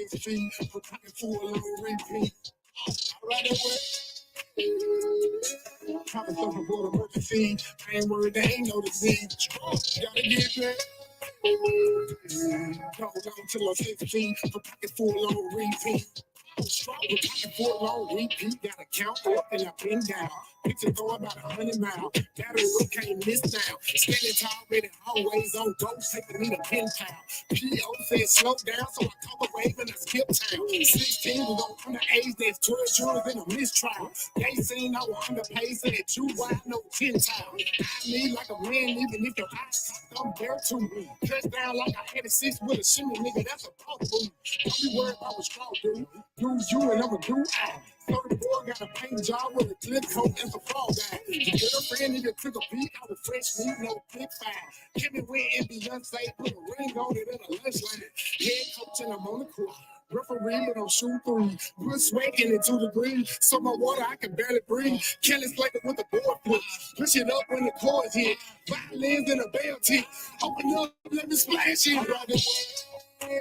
6 feet, for pocket full on repeat. All right, away. Popping stuff aboard emergency. I ain't worried, they ain't no disease. Gotta get back. Go down till I'm 6 feet, for pocket full on repeat. Strong with pocket full on repeat. Gotta count up and up and down. Picture go about 100 miles. Battery we can't miss now. Standing tall, ready, always on go. Taking me to pin town. PO said slow down, so I come a wave and I skip town. 16 was on the age, that's 12 jurors in a mistrial. They seen I was underpaid, said you wide, no 10 times. I need like a man, even if your eyes cocked, I'm there too. Touchdown like I had a 6 with a shimmy, nigga, that's a ball move. Don't be worried about what straw do. Use you and I'm a do I. So the boy got a paint job with a clip coat and a fall guy. The girlfriend nigga took a beat out of fresh meat, no pick five. Kevin Wynn and Beyonce put a ring on it in a lunch line. Head coach and I'm on the court. Referee, but I'm shooting three. Put sweat in it 2 degrees. So my water, I can barely breathe. Kelly Slater with the board flip. Push it up when the chords hit. Violins in a bell tip. Open up, let me splash it. I'm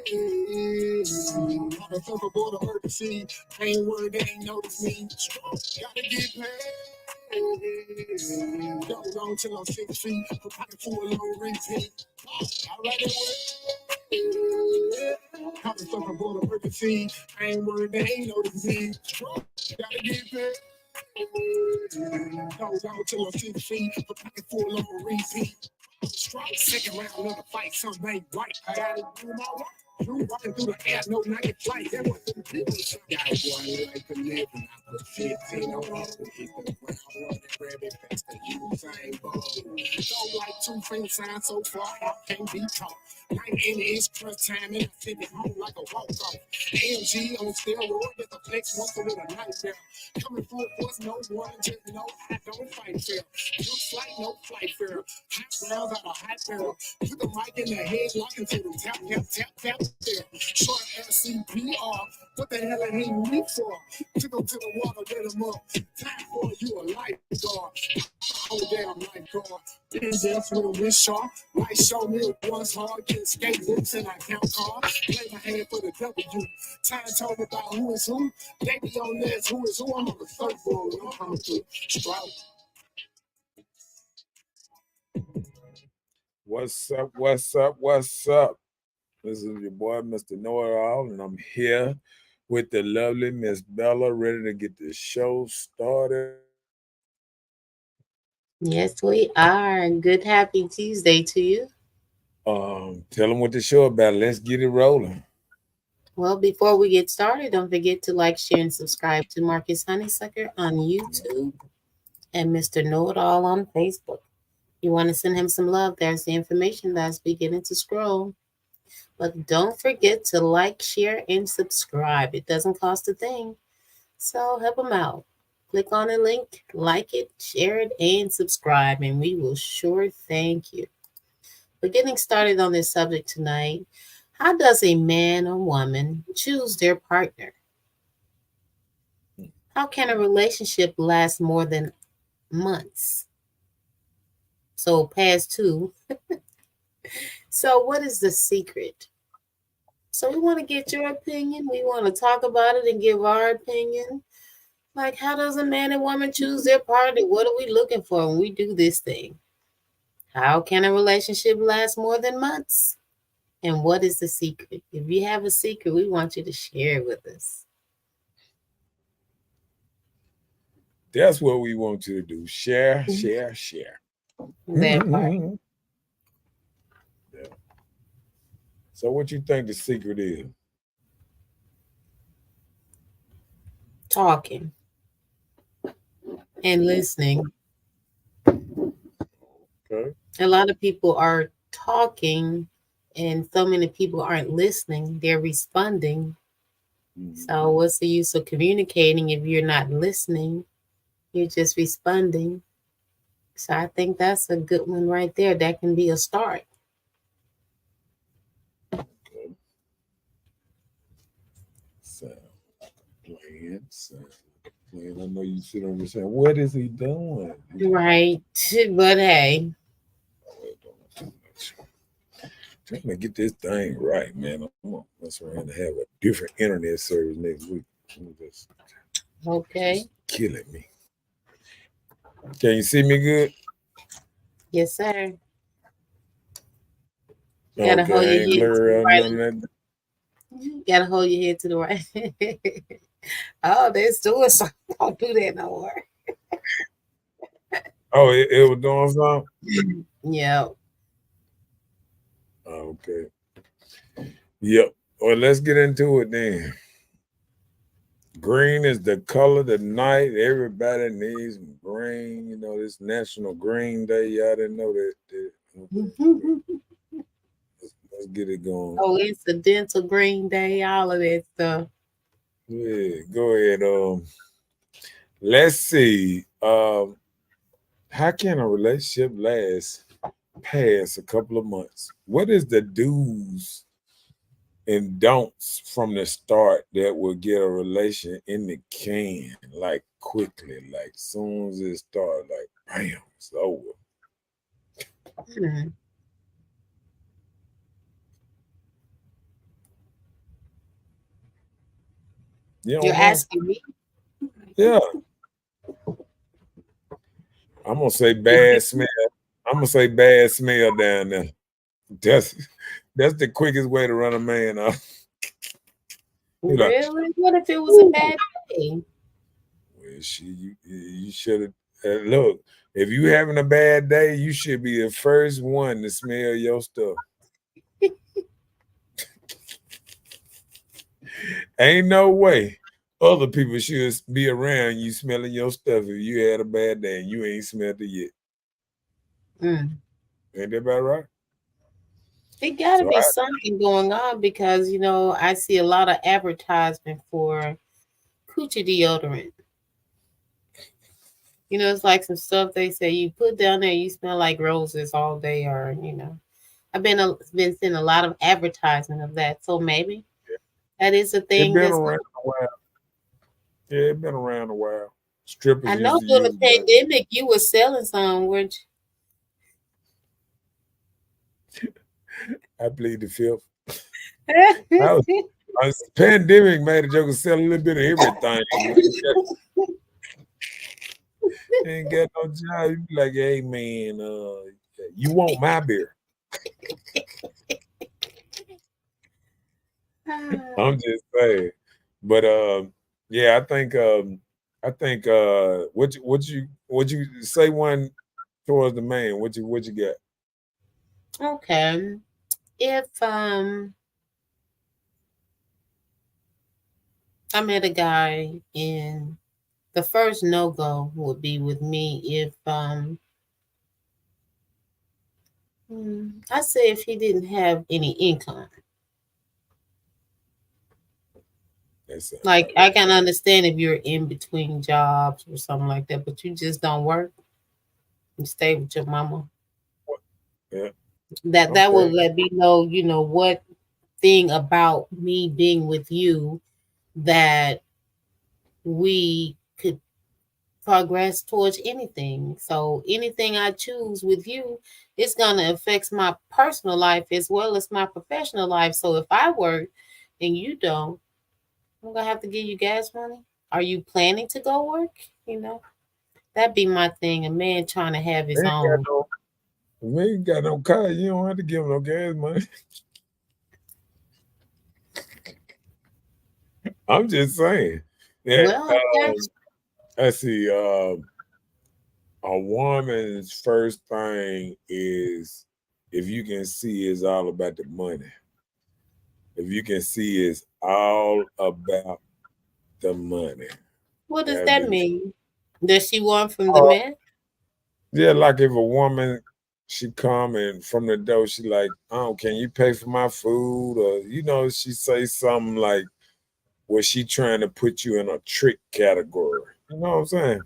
a fuck aboard emergency. I ain't worried, they ain't notice me. Gotta get paid. Go long till I'm 6 feet. For pocket full on repeat. All right, I'm a fuck aboard emergency. I ain't worried, they ain't notice me. Gotta get paid. Go long till I'm 6 feet. For pocket full on repeat. Second round of the fight, something ain't right. I gotta do my work. You walking through the air, no night flight. That was the people. Got one life to live, and I put 15 on it. Hit the ground, run and grab it past the Usain Bolt. Don't like 2 finger signs so far, I can't be caught. 9 it's crunch time, and I send it home like a walk-off. AMG on steroids, get the flex muscle with a knife there. Coming full force, no one, just know I don't fight fair. Looks like no flight fair. Hot rounds out of hot barrel. Put the mic in the head, lock into the tap, tap, tap, tap there. Short SCPR. What the hell I need me for? To go to the water, get them up. Time for you a lifeguard. Oh, damn, lifeguard. Been there for the wrist sharp. Light show me it was hard. Get skatebooks and I count cards. Play my hand for the W. Time told me about who is who. They be on this, who is who. I'm on the surfboard. I'm coming through. Stroud. What's up? What's up? What's up? This is your boy, Mr. Know-It-All, and I'm here with the lovely Miss Bella, ready to get the show started. Yes, we are. Good happy Tuesday to you. Tell them what the show about. Let's get it rolling. Well, before we get started, don't forget to like, share, and subscribe to Marcus Honeysucker on YouTube and Mr. Know-It-All on Facebook. You want to send him some love, there's the information that's beginning to scroll. But don't forget to like, share, and subscribe. It doesn't cost a thing. So help him out. Click on the link, like it, share it, and subscribe, and we will sure thank you. We're getting started on this subject tonight. How does a man or woman choose their partner? How can a relationship last more than months? So past 2. So what is the secret? So we want to get your opinion. We want to talk about it and give our opinion. Like, how does a man and woman choose their partner? What are we looking for when we do this thing? How can a relationship last more than months? And what is the secret? If you have a secret, we want you to share it with us. That's what we want you to do. Share, share, share. That part. Yeah. So what you think the secret is? Talking and listening. Okay. A lot of people are talking and so many people aren't listening. They're responding. So what's the use of communicating if you're not listening? You're just responding. So I think that's a good one right there. That can be a start. Okay. Sound like a plan. I know you sit on the saying, what is he doing? Right. But hey. Trying to get this thing right, man. I'm gonna mess around and have a different internet service next week. It's Okay. killing me. Can you see me good? Yes, sir. Gotta Okay, hold I your ain't head to the blurry or right. none of that. Gotta hold your head to the right. Oh, they're doing something. Don't do that no more. Oh, it was doing something? Yeah. Okay. Yep. Well, let's get into it then. Green is the color of the night. Everybody needs green. You know, this National Green Day. Y'all didn't know that. Let's get it going. Coincidental Green Day, all of that stuff. Yeah, go ahead. Let's see. How can a relationship last past a couple of months? What is the do's and don'ts from the start that will get a relation in the can like quickly, like soon as it starts, like bam, it's over. Hmm. You You're don't know? asking me? Yeah. I'm gonna say bad smell. I'm gonna say bad smell down there. That's that's the quickest way to run a man off. You like, Really? What if it was a bad day? well, you should have look. If you having a bad day, you should be the first one to smell your stuff. Ain't no way other people should be around you smelling your stuff if you had a bad day and you ain't smelled it yet. Mm. Ain't that about right? It got to So be something going on because, I see a lot of advertisement for coochie deodorant. It's like some stuff they say you put down there, you smell like roses all day, or. I've been seeing a lot of advertisement of that, so maybe that is a it thing been that's. around a while. Yeah, it been around a while. Strippers I used know to during the use that. pandemic you were selling some, weren't I plead the fifth. I was, you? pandemic made a joke of sell a little bit of everything. Ain't got no job. You be like, hey man, you want my beer? I'm just saying. But yeah, I think what you say one towards the man. What you got? Okay. If I met a guy and the first no go would be with me if I say if he didn't have any income. That's Like I can understand if you're in between jobs or something like that, but you just don't work. You stay with your mama. yeah. That will Okay. let me know, what thing about me being with you that we could progress towards anything. So anything I choose with you, it's gonna affect my personal life as well as my professional life. So if I work and you don't, I'm gonna have to give you gas money. Are you planning to go work? That'd be my thing. A man trying to have his Ain't got own. no, we ain't got no car. You don't have to give him no gas money. I'm just saying. Yeah. Well, I got Let's see. A woman's first thing is if you can see it's all about the money. If you can see it's all about the money. what does That'd be that mean? Does she want from the uh, man? yeah, like if a woman she come and from the door, she like, oh, can you pay for my food? Or she say something like where she trying to put you in a trick category. You know what I'm saying?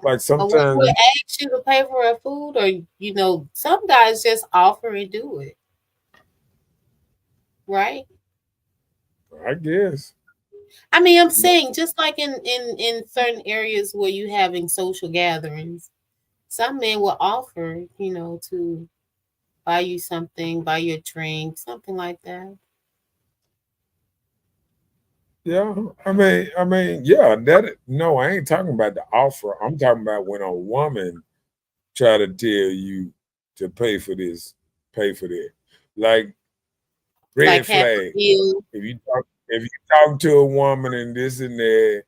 Like A woman sometimes would ask you to pay for her food, or some guys just offer and do it, right? I guess. I mean, I'm saying just like in certain areas where you having social gatherings, some men will offer, to buy you something, buy you a drink, something like that. Yeah, yeah. No, I ain't talking about the offer. I'm talking about when a woman try to tell you to pay for that. Like red Like half a flag. meal. If you talk to a woman and this and that,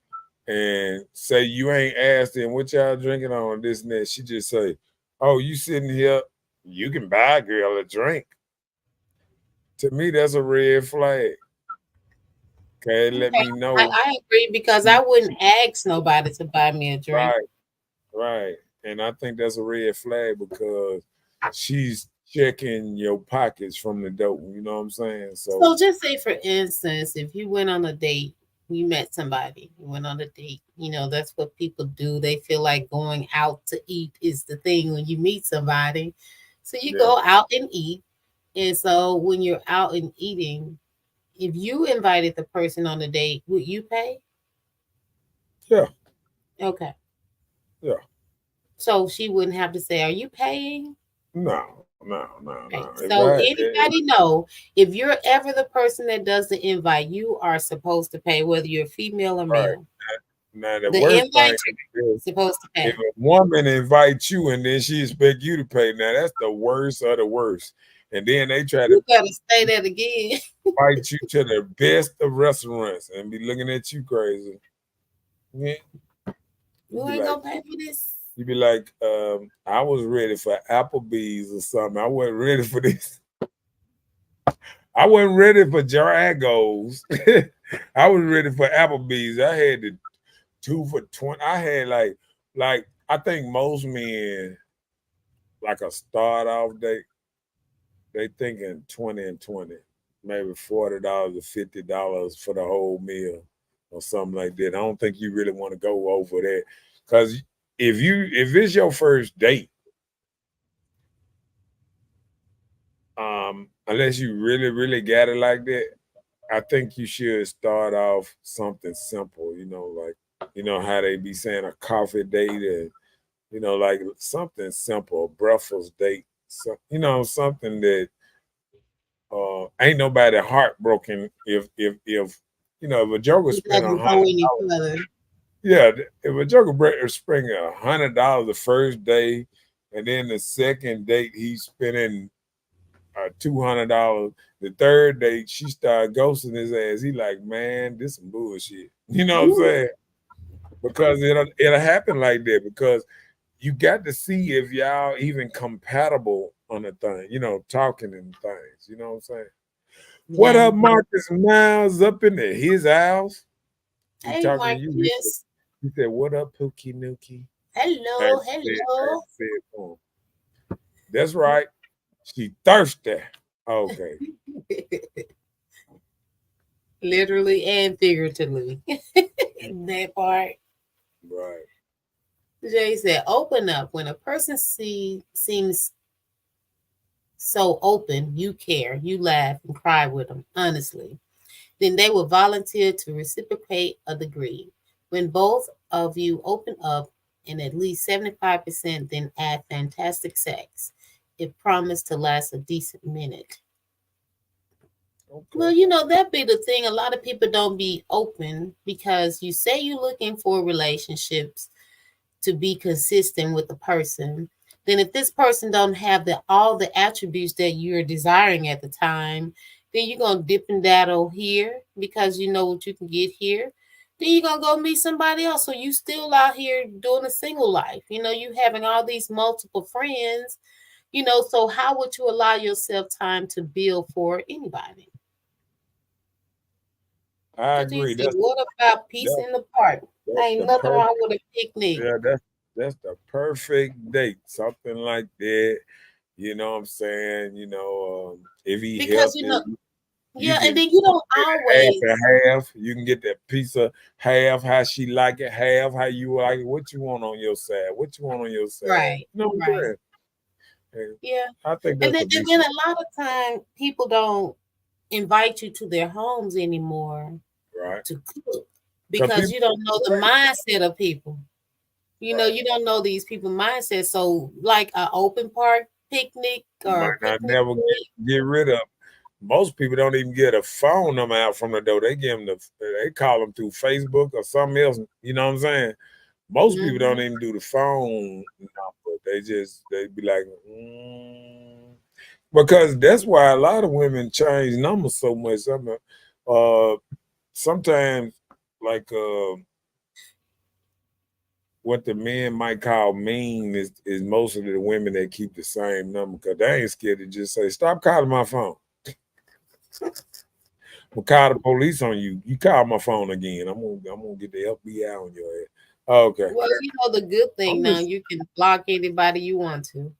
and say you ain't asked them what y'all drinking on this and that, she just say, "Oh, you sitting here, you can buy a girl a drink." To me, that's a red flag. Okay, let Okay, me know. I agree because I wouldn't ask nobody to buy me a drink. Right, right. And I think that's a red flag because she's checking your pockets from the dope. You know what I'm saying? So So just say for instance, if you went on a date, you met somebody, you went on a date, that's what people do. They feel like going out to eat is the thing when you meet somebody. So you yeah, go out and eat. And so when you're out and eating, if you invited the person on the date, would you pay? yeah, Okay. yeah. So she wouldn't have to say, "Are you paying?" No, no, no, no. Right. If So I, anybody know if you're ever the person that does the invite, you are supposed to pay, whether you're female or right male. now, the The worst thing invite is supposed to if pay. a woman invites you and then she expect you to pay. Now that's the worst of the worst. And then they try to You better say that again. invite you to the best of restaurants and be looking at you crazy. Yeah. You You be ain't like, gonna pay for this. I was ready for Applebee's or something. I wasn't ready for this. I wasn't ready for Jaragos. I was ready for Applebee's. I had the 2 for $20. I had like I think most men like a start off date, they thinking 20 and 20, maybe $40 or $50 for the whole meal or something like that. I don't think you really want to go over that. Cause if it's your first date, unless you really, really got it like that, I think you should start off something simple, like how they be saying a coffee date and like something simple, a breakfast date, so, something that ain't nobody heartbroken if a joker It spent a doesn't hundred go any dollars. further. Yeah, if a joker spending $100 the first day, and then the second date he's spending $200. The third date she started ghosting his ass. He like, man, this some bullshit. You know what I'm Ooh, saying? Because it'll happen like that because you got to see if y'all even compatible on a thing, talking and things. You know what I'm saying? What yeah. up, Marcus Miles up in there? His house. He Hey, talking to you. Marcus. He said, "What up, Pookie Nookie?" Hello, I had hello. to say it for him. That's right. She thirsty. Okay. Literally and figuratively. That part. Right. Jay said, "Open up when a person seems so open. You care, you laugh and cry with them honestly. Then they will volunteer to reciprocate a degree. When both of you open up and at least 75%, then add fantastic sex. It promised to last a decent minute." Well, Okay. that be the thing. A lot of people don't be open because you say you're looking for relationships to be consistent with the person. Then if this person don't have all the attributes that you're desiring at the time, then you're gonna dip and daddle here because you know what you can get here. Then you're gonna go meet somebody else. So you still out here doing a single life. You having all these multiple friends, so how would you allow yourself time to build for anybody? I What do you agree. say? What about peace That's in the park? that's Ain't the nothing perfect. wrong with a picnic. Yeah, that's the perfect date. Something like that. You know what I'm saying? If he Because healthy, you yeah, and can then you don't half always and half. You can get that pizza half how she like it, half how you like it. What you want on your side? What you want on your side? right, You know what I'm right. saying? And Yeah. I think And that's then a and then decent. a lot of time people don't invite you to their homes anymore Right? to cook Because because people you don't know the mindset of people. You don't know these people mindset. So like an open park, picnic You or might a not picnic never get rid of. Most people don't even get a phone number out from the door. They give them they call them through Facebook or something else. You know what I'm saying? Most people don't even do the phone number. They be like, because that's why a lot of women change numbers so much. Sometimes like what the men might call mean is most of the women that keep the same number because they ain't scared to just say, "Stop calling my phone." We'll call the police on you. You call my phone again. I'm gonna get the FBI on your ass. Okay. Well, you know the good thing now, you can block anybody you want to.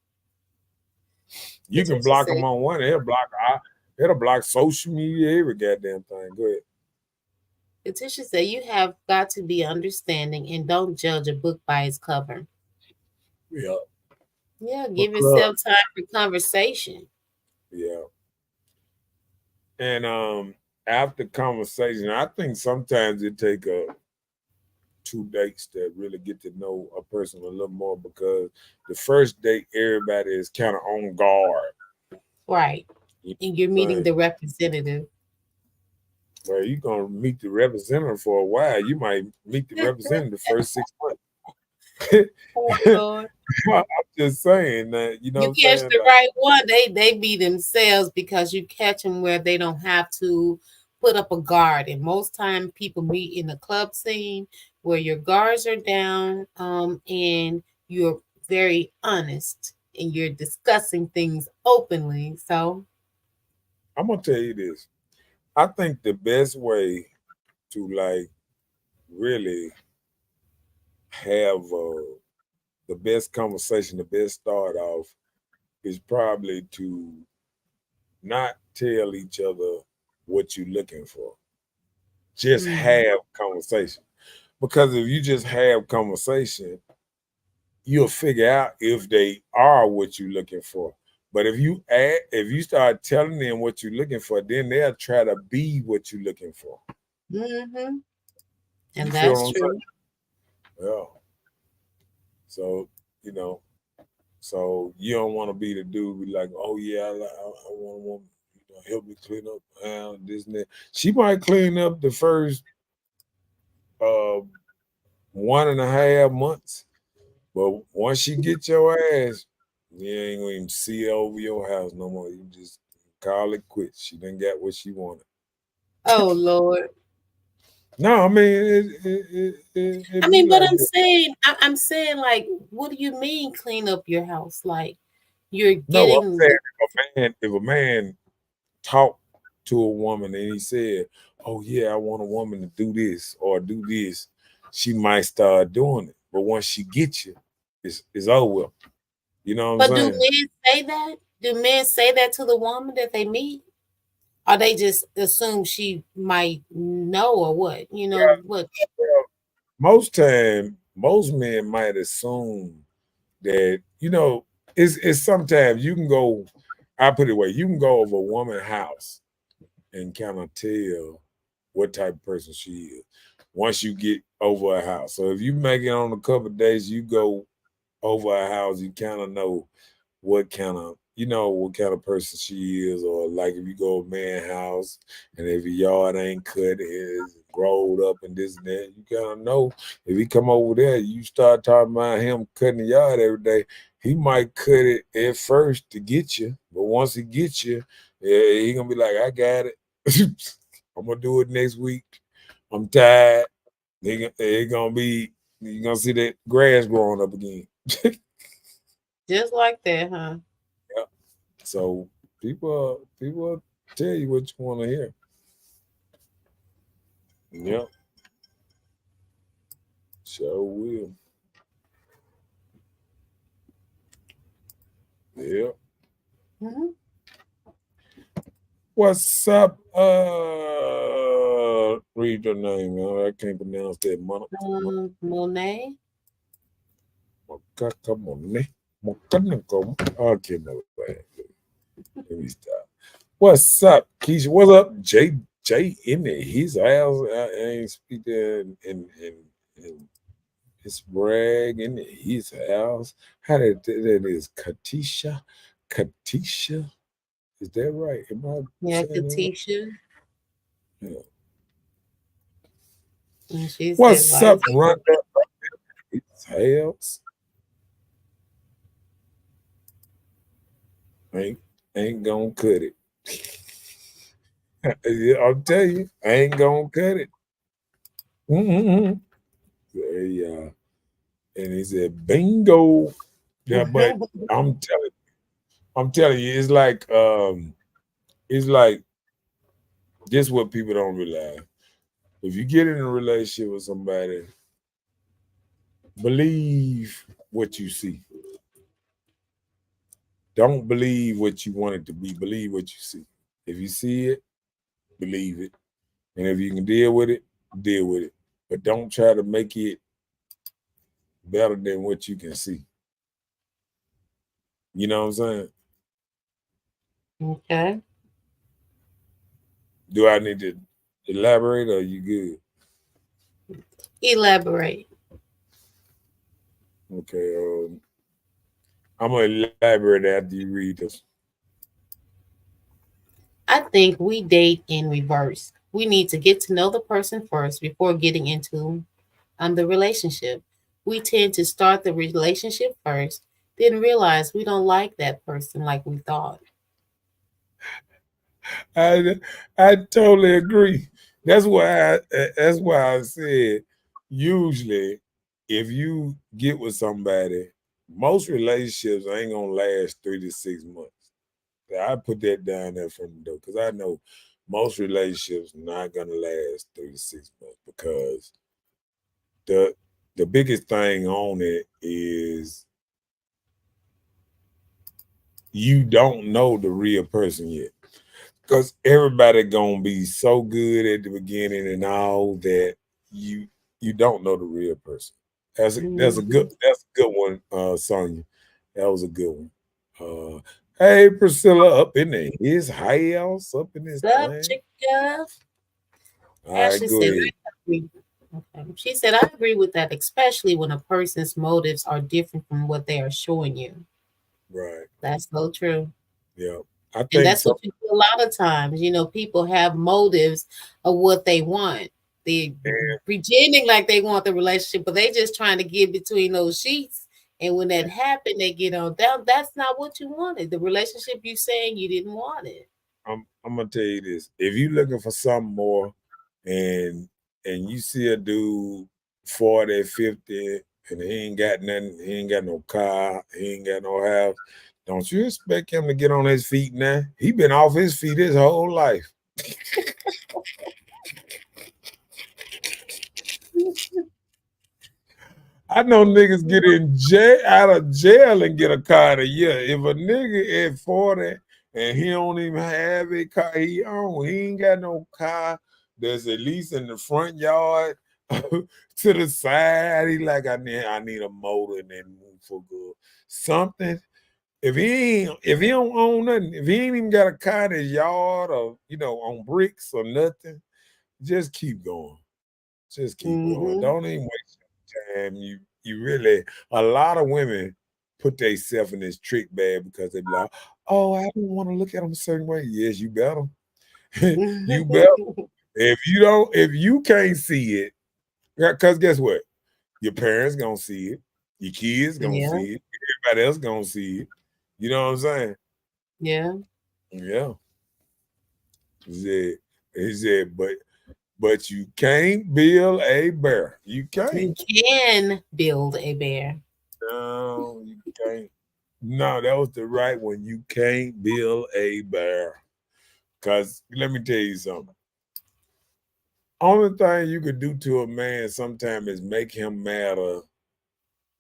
You can block them on one. It'll block social media, every goddamn thing. Go ahead. Letitia said you have got to be understanding and don't judge a book by its cover. Yeah. Yeah, give yourself time for conversation. Yeah. And after conversation, I think sometimes it take 2 dates to really get to know a person a little more because the first date everybody is kind of on guard. Right. And you're meeting the representative. Well, you're gonna meet the representative for a while. You might meet the representative the first 6 months. I'm just saying that you catch the right one, they be themselves because you catch them where they don't have to put up a guard. And most time people meet in the club scene where your guards are down, and you're very honest and you're discussing things openly. So I'm gonna tell you this. I think the best way to like really have the best conversation, the best start off is probably to not tell each other what you're looking for. Just have conversation. Because if you just have conversation, you'll figure out if they are what you're looking for. But if you start telling them what you're looking for, then they'll try to be what you're looking for. And you that's true. Yeah. So, so you don't want to be the dude be like, oh yeah, I want a woman, help me clean up this and that. She might clean up the first 1.5 months, but once she get your ass, you ain't gonna even see it over your house no more. You just call it quits. She done got what she wanted. Oh Lord. No, I mean, but I'm saying, like, what do you mean clean up your house? Like, you're getting. I'm saying if a man talked to a woman and he said, "Oh yeah, I want a woman to do this or do this," she might start doing it. But once she gets you, it's over. You know what I'm saying? But do men say that? Do men say that to the woman that they meet? Or they just assume she might know or what? What? Most time, most men might assume that, it's sometimes you can go, I put it away, you can go over a woman's house and kind of tell what type of person she is once you get over a house. So if you make it on a couple of days, you go over a house, you kind of know what kind of person she is, or like if you go to a man's house and if your yard ain't cut, it's rolled up and this and that, you kind of know if he come over there, you start talking about him cutting the yard every day, he might cut it at first to get you, but once he gets you, yeah, he gonna be like, I got it. I'm gonna do it next week. I'm tired. You're gonna see that grass growing up again. Just like that, huh? Yeah. So people tell you what you want to hear. Yep. Sure will. Yep. What's up? Read your name, man. I can't pronounce that. Monet. Okay, no way. Let me stop. What's up, Keisha? What's up, Jay in his house? I ain't speaking in his brag in his house. How that is, Katisha? Katisha. Is that right? Am I Yeah, saying that right? Katisha. Yeah. And she said, What's up, "Vice." Rhonda? It's Hells. Ain't ain't gonna cut it. Yeah, I'll tell you, I ain't gonna cut it. Mm-hmm. Yeah, and he said, "Bingo." Yeah, but I'm telling, I'm telling you, it's like this. What people don't realize: if you get in a relationship with somebody, believe what you see. Don't believe what you want it to be. Believe what you see. If you see it, believe it, and if you can deal with it, deal with it. But don't try to make it better than what you can see. You know what I'm saying? Okay. Do I need to elaborate or you good? Elaborate. Okay. I'm gonna elaborate after you read this. I think we date in reverse. We need to get to know the person first before getting into the relationship. We tend to start the relationship first, then realize we don't like that person like we thought. I I totally agree. That's why I said usually if you get with somebody, most relationships ain't gonna last 3 to 6 months. I put that down there from the door because I know most relationships not gonna last 3 to 6 months because the the biggest thing on it is you don't know the real person yet. Because everybody gonna be so good at the beginning and all that you you don't know the real person. Mhm. That's a good one, Sonya. That was a good one. Hey Priscilla up in there. His house up in this Sup, thing. chica? All right, Ashley go said, ahead. I agree. Okay. She said, I agree with that, especially when a person's motives are different from what they are showing you. Right. That's so true. Yeah. I And think that's what so. you do a lot of times. People have motives of what they want. They pretending like they want the relationship, but they just trying to get between those sheets. And when that happened, they get on down. That's not what you wanted. The relationship you saying you didn't want it. I'm gonna tell you this. If you looking for something more and you see a dude 40, 50, and he ain't got nothing, he ain't got no car, he ain't got no house, don't you expect him to get on his feet now? He been off his feet his whole life. I know niggas get in jail out of jail and get a car in a year. If a nigga at 40 and he don't even have a car he ain't got no car that's at least in the front yard to the side. He like I need a motor and then move for good. Something. If he don't own nothing, if he ain't even got a car in his yard or on bricks or nothing, just keep going. Just keep going. Mm-hmm. Don't even waste your time. You really a lot of women put themselves in this trick bag because they be like, oh, I don't want to look at them a certain way. Yes, you better. You better. If you can't see it, because guess what? Your parents gonna see it, your kids gonna Yeah, see it, everybody else gonna see it. You know what I'm saying? yeah. Yeah. He said, but you can't build a bear. You can't. You can build a bear. No, you can't. No, that was the right one. You can't build a bear. Cause let me tell you something. Only thing you could do to a man sometimes is make him matter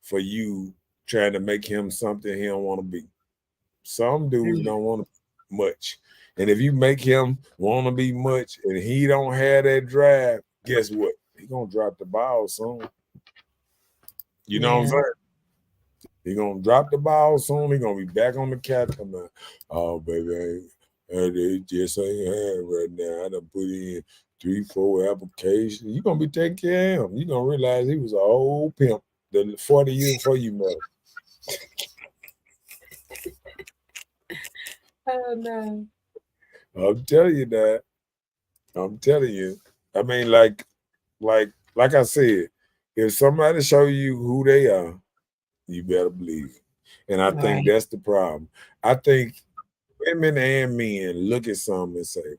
for you trying to make him something he don't want to be. Some dudes Mm. don't want to much. And if you make him want to be much and he don't have that drive, guess what? He gonna drop the ball soon. You know what I'm Yeah. saying? He gonna drop the ball soon. He gonna be back on the couch. I'm like, oh baby, it just ain't had right now. I done put in 3, 4 applications. You gonna be taking care of him. You gonna realize he was a whole pimp the 40 years before you met him. Oh no. I'm telling you that. I'm telling you. I mean, like I said, if somebody show you who they are, you better believe it. And I think Right. that's the problem. I think women and men look at something and say,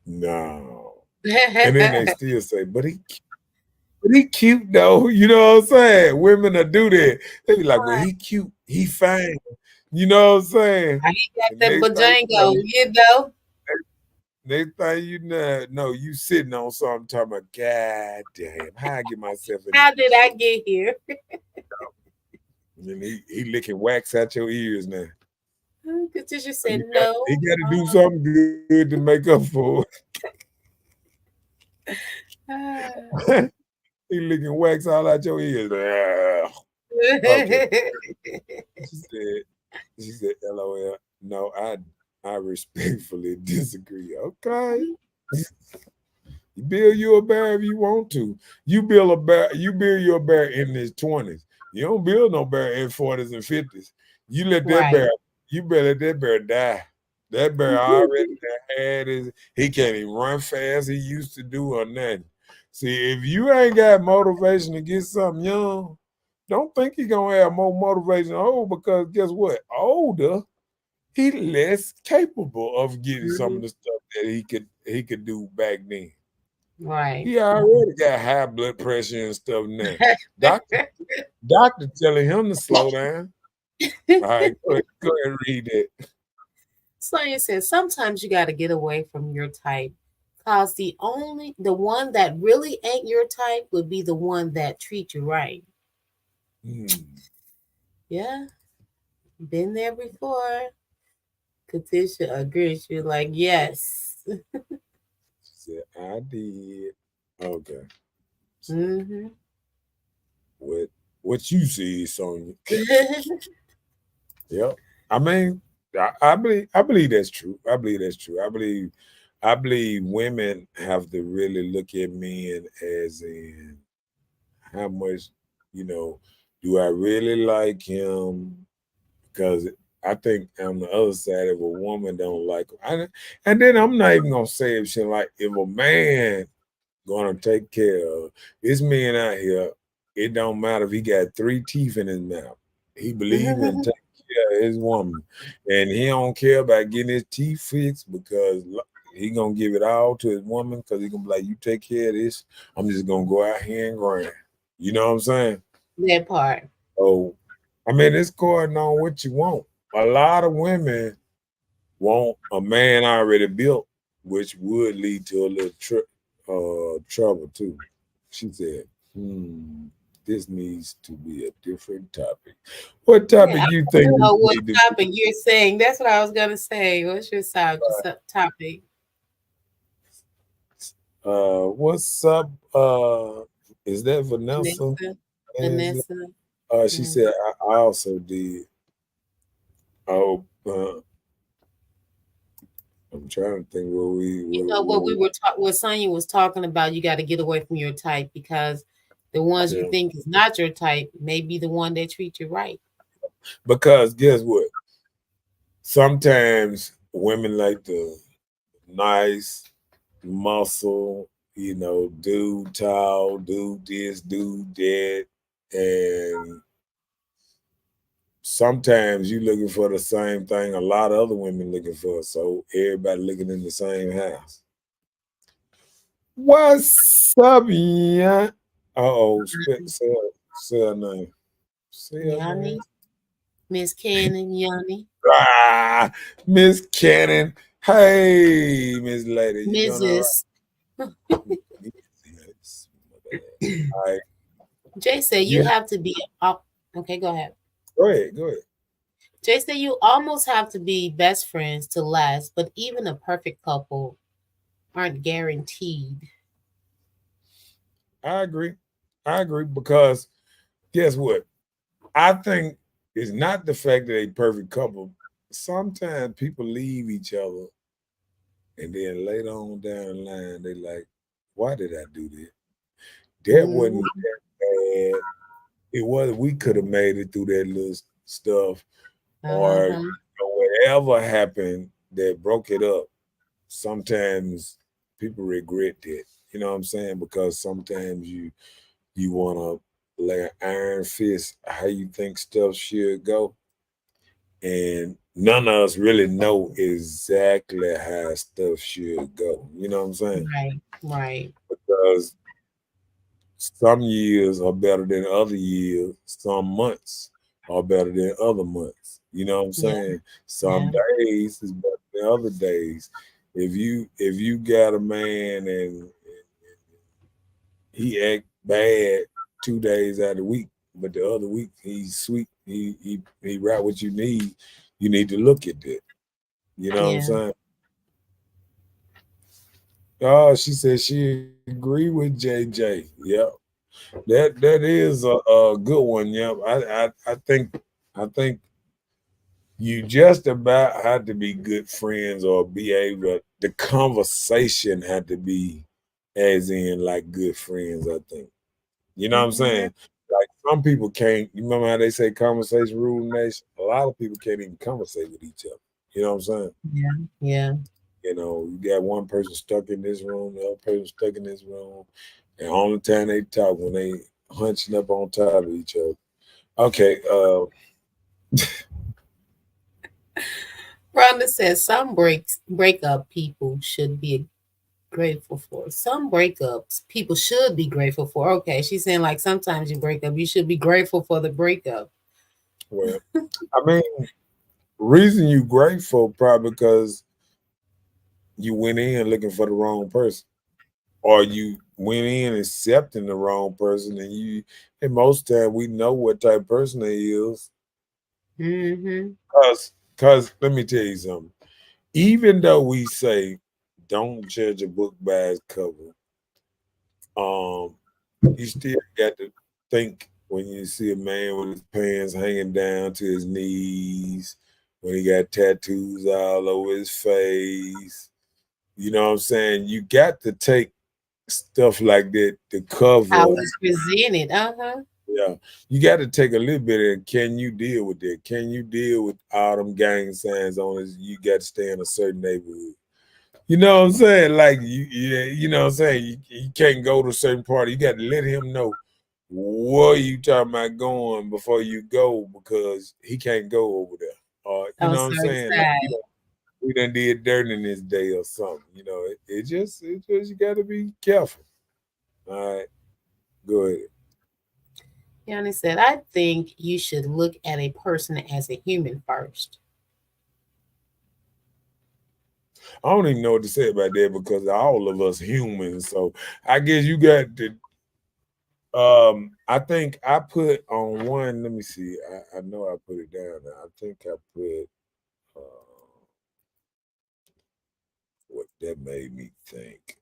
no. And then they still say, but he cute though. You know what I'm saying? Women will do that. They be like, well, he cute, he fine. You know what I'm saying? He got And that next thing you know, Bajango, you know. next thing you know, no, you sitting on something talking about, God damn, how I get myself into How this did I shit? get here? And he licking wax out your ears now. Katisha So said he no. got to do something good to make up for Ah. it. He licking wax all out your ears. Okay. She said, LOL. No, I respectfully disagree. Okay. You build you a bear if you want to. You build your bear in his 20s. You don't build no bear in 40s and 50s. You let that Right. bear, you better let that bear die. That bear already had his, he can't even run fast he used to do or nothing. See, if you ain't got motivation to get something young, don't think you're gonna have more motivation old, because guess what? Older, he less capable of getting some of Mhm. the stuff that he could do back then. Right. He already got high blood pressure and stuff now. Doctor telling him to slow down. All right, go ahead and read that. Sonia says sometimes you got to get away from your type, cause the one that really ain't your type would be the one that treat you right. Hmm. Yeah, been there before. Katisha agrees. You're like, yes. She said, I did. Okay. Hmm. What you see, Sonya. Yep. I mean, I believe that's true. I believe that's true. I believe women have to really look at men as in how much, you know, do I really like him? Because I think on the other side, if a woman don't like him, and then I'm not even gonna say if she like, if a man gonna take care of this man out here, it don't matter if he got 3 teeth in his mouth. He believe in taking care of his woman, and he don't care about getting his teeth fixed because he gonna give it all to his woman, because he gonna be like, you take care of this, I'm just gonna go out here and grind. You know what I'm saying? That part. So, I mean, it's going on what you want. A lot of women want a man already built, which would lead to a little trouble too. She said, this needs to be a different topic. What Yeah, topic I you think don't we know what need to be? topic you're saying. That's what I was gonna say. What's your topic? What's up? Is that Vanessa? Vanessa. Is it? Vanessa. She Mm. said, I also did. Oh, I'm trying to think what we You know what what, what Sonya was talking about. You got to get away from your type because the ones you yeah. think is not your type may be the one that treat you right. Because guess what? Sometimes women like the nice muscle, dude tall, dude this, dude that, and sometimes you looking for the same thing a lot of other women looking for. So everybody looking in the same house. What's up, yeah? Uh-oh, say her name. Say her name. Yanni, Miss Cannon, Yanni, Ah, Miss Cannon. Hey, Miss Lady, you doing all Mrs. right? Yes, my bad. All right. Jay said you Yeah, have to be. Okay, go ahead. go ahead, go ahead. Jay said you almost have to be best friends to last, but even a perfect couple aren't guaranteed. I agree. I agree because guess what? I think it's not the fact that they perfect couple. Sometimes people leave each other and then later on down the line, they like, why did I do that? That Mhm. wasn't that bad. It was, we could have made it through that little stuff, or Uh-huh. whatever happened that broke it up, sometimes people regret that. You know what I'm saying? Because sometimes you want to lay an iron fist how you think stuff should go, and none of us really know exactly how stuff should go. You know what I'm saying? Right. Right. Because some years are better than other years. Some months are better than other months. You know what I'm Yeah. saying? Some Yeah. days is better than other days. If you got a man and he act bad 2 days out of the week, but the other week he's sweet, he right what you need to look at that. You know what I'm Yeah. saying? Oh, she said she agree with JJ. Yep. That is a good one. Yep. I think you just about had to be good friends or be able to, the conversation had to be as in like good friends, I think. You know what I'm Mhm. saying? Like some people can't, you remember how they say conversation rule the nation? A lot of people can't even conversate with each other. You know what I'm saying? Yeah. Yeah. You know, you got one person stuck in this room, the other person stuck in this room, and only time they talk when they hunching up on top of each other. Okay, Rhonda says some breakup people should be grateful for. Some breakups people should be grateful for. Okay, she's saying like sometimes you break up, you should be grateful for the breakup. well, I mean, reason you grateful probably because you went in looking for the wrong person, or you went in accepting the wrong person, and most time we know what type of person they is. Mm-hmm. Cause let me tell you something. Even though we say don't judge a book by its cover, um, you still got to think when you see a man with his pants hanging down to his knees, when he got tattoos all over his face. You know what I'm saying? You got to take stuff like that to How cover. it's presented. Uh-huh. Yeah, you got to take a little bit of can you deal with that? Can you deal with all them gang signs on this? You got to stay in a certain neighborhood. You know what I'm saying? Like you know what I'm saying? You can't go to a certain party. You got to let him know where you talking about going before you go because he can't go over there. You Oh, know what I'm certain saying? Like side. we done did dirt in this day or something. You know, it just you got to be careful. All right, go ahead. Yanni said, I think you should look at a person as a human first. I don't even know what to say about that because all of us humans. So I guess you got to. I think I put on one. Let me see. I know I put it down. Now. I think I put what that made me think.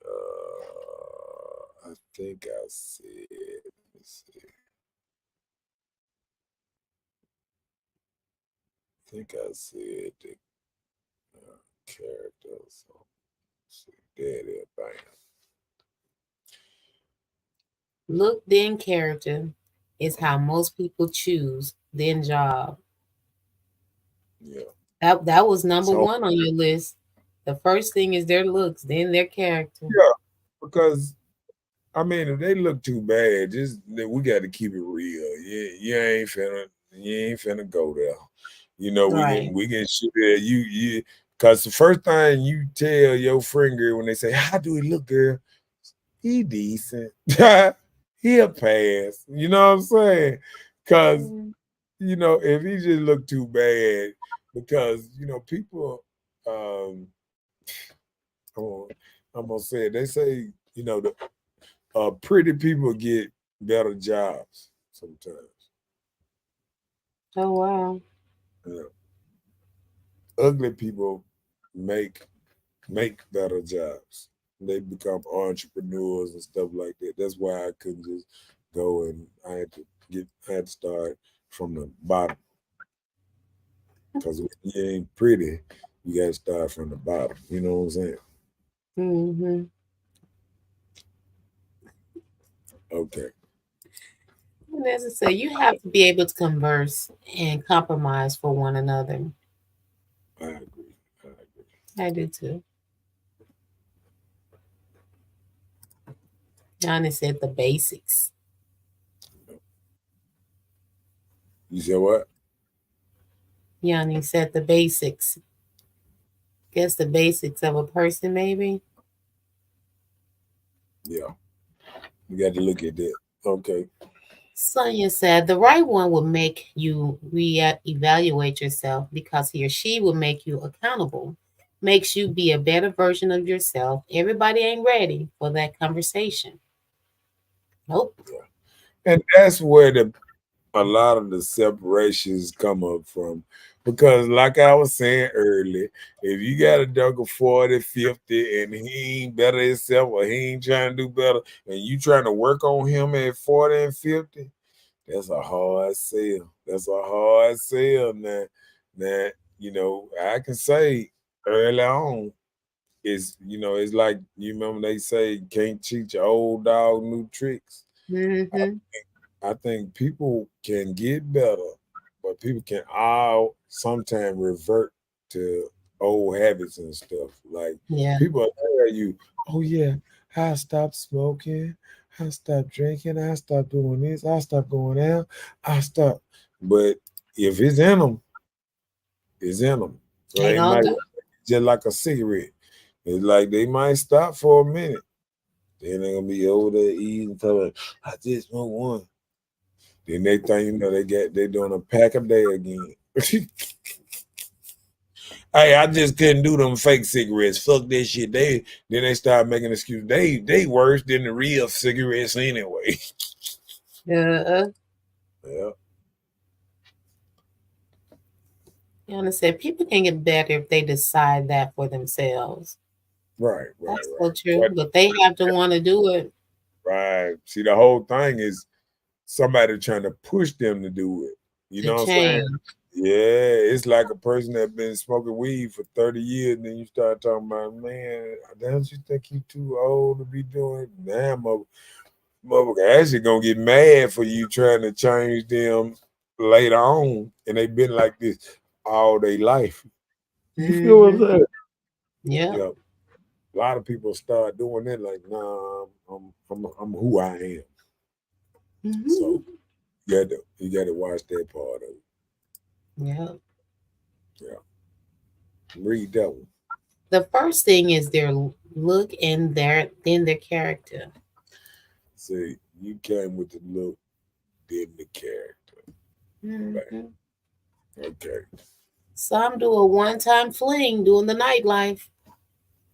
I think I said. Let me see. I think I said the character. So see, there, bam. Look, then character is how most people choose, then job. Yeah. That was number So one on your list. The first thing is their looks, then their character. yeah, because I mean, if they look too bad, just we got to keep it real. You ain't finna go there. You know, Right. we can shoot it. Because the first thing you tell your friend girl when they say, "How do he look, girl?" He decent. He'll pass. You know what I'm saying? Because Mhm. if he just look too bad, because people, um, I'm I'm gonna say it. They say the pretty people get better jobs sometimes. Oh wow. Yeah. Ugly people make better jobs. They become entrepreneurs and stuff like that. That's why I couldn't just go and I had to start from the bottom. Because when you ain't pretty, you gotta start from the bottom. You know what I'm saying? Mm-hmm. Okay. And as I say, you have to be able to converse and compromise for one another. All right. I do too. Yanni said the basics. You said what? Yanni said the basics. Guess the basics of a person, maybe. Yeah, you got to look at that. Okay. Sonia said the right one will make you evaluate yourself because he or she will make you accountable, makes you be a better version of yourself. Everybody ain't ready for that conversation. Nope. And that's where a lot of the separations come up from. Because like I was saying earlier, if you got a dog of 40, 50, and he ain't better himself or he ain't trying to do better, and you trying to work on him at 40 and 50, that's a hard sell. That's a hard sell now. Now, I can say early on, it's like you remember they say you can't teach your old dog new tricks. Mm-hmm. I think people can get better, but people can all sometimes revert to old habits and stuff. Like Yeah. people tell you, "Oh yeah, I stopped smoking, I stopped drinking, I stopped doing this, I stopped going out, I stopped." But if it's in them, it's in them. So They they gonna might do. just like a cigarette. It's like they might stop for a minute. Then they're gonna be over there eating, telling, "I just want one." Then they think they doing a pack a day again. Hey, I just couldn't do them fake cigarettes. Fuck that shit. They start making excuses. They worse than the real cigarettes anyway. Uh, Yeah, Yana said people can get better if they decide that for themselves. right, That's right, so right. true, but they have to want to do it. Right. See, the whole thing is somebody trying to push them to do it. You To know what I'm saying? change. Yeah, it's like a person that been smoking weed for 30 years, and then you start talking about, man, don't you think you too old to be doing it? Damn, motherfucker actually gonna get mad for you trying to change them later on, and they been like this all their life. You feel what I'm Mm-hmm. saying? Yeah. Yeah. A lot of people start doing it like, nah, I'm who I am. So Mm-hmm. you gotta watch that part of it. Yeah. Yeah. Read that one. The first thing is their look and their character. See, you came with the look, then the character. Mm-hmm. Okay. Some do a one-time fling doing the nightlife.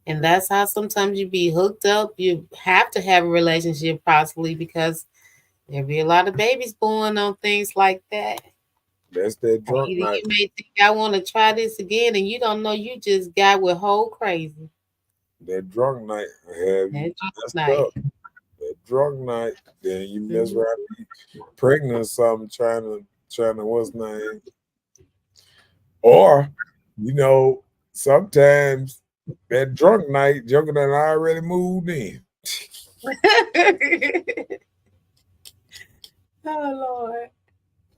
And that's how sometimes you be hooked up. You have to have a relationship possibly because there'll be a lot of babies born on things like that. That's that Or drunk either night. you may think I want to try this again and you don't know you just got with whole crazy. That drunk night have you That just messed night. up. That drunk night, then you mess Mhm. around, be pregnant or something, trying to what's name. Or, you know, sometimes that drunk night, Joker done already moved in. Oh Lord.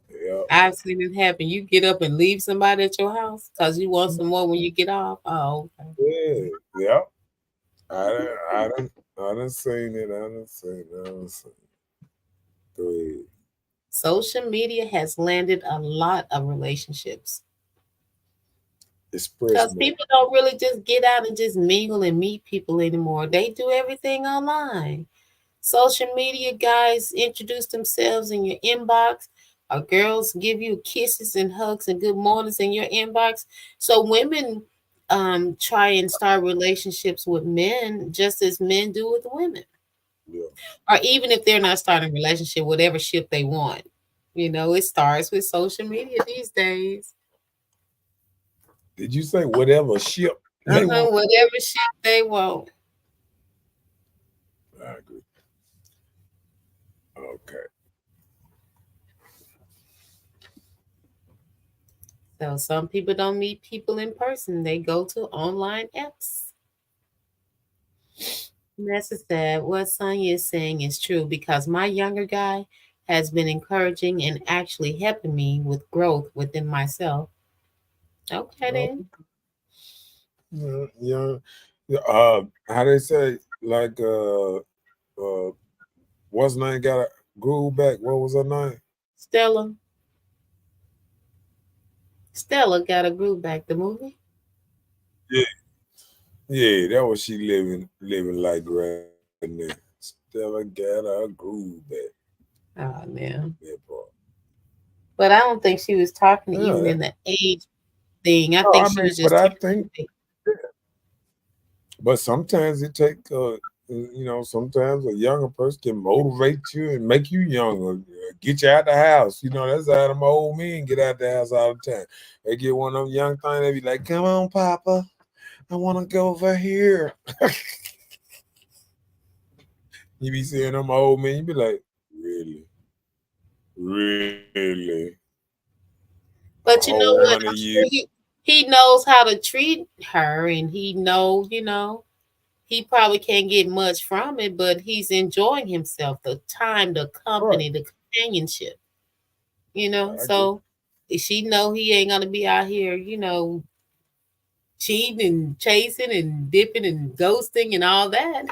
Yeah. I've seen it happen. You get up and leave somebody at your house because you want some more when you get off. Oh, okay. Yeah. Yeah. I done seen it. I done seen it. Go ahead. Social media has landed a lot of relationships Express because me. people don't really just get out and just mingle and meet people anymore. They do everything online. Social media guys introduce themselves in your inbox. Or girls give you kisses and hugs and good mornings in your inbox. So women try and start relationships with men just as men do with women. Yeah. Or even if they're not starting a relationship, whatever ship they want. You know, it starts with social media these days. Did you say whatever ship they want? Whatever ship they want. I agree. Okay. So some people don't meet people in person. They go to online apps. That's sad. What Sonya is saying is true because my younger guy has been encouraging and actually helping me with growth within myself. Okay Oh, then. young. How they say, like, what's her name got a groove back? What was her name? Stella. Stella got a groove back. The movie. Yeah, yeah, that was she living like right now. Stella got a groove back. Oh man. That part. But I don't think she was talking even Yeah, in the age thing. I no, think I she mean, was but just I telling think, you. but sometimes it take, sometimes a younger person can motivate you and make you younger, get you out the house. That's how them old men get out the house all the time. They get one of them young things, they be like, "Come on, Papa, I want to go over here." You be seeing them old men, you be like, really, really, a But you whole know what? 100 I'm years. sure he knows how to treat her, and he knows, he probably can't get much from it, but he's enjoying himself, the time, the Right, company, the companionship, I get. So she know he ain't gonna be out here, cheating and chasing and dipping and ghosting and all that.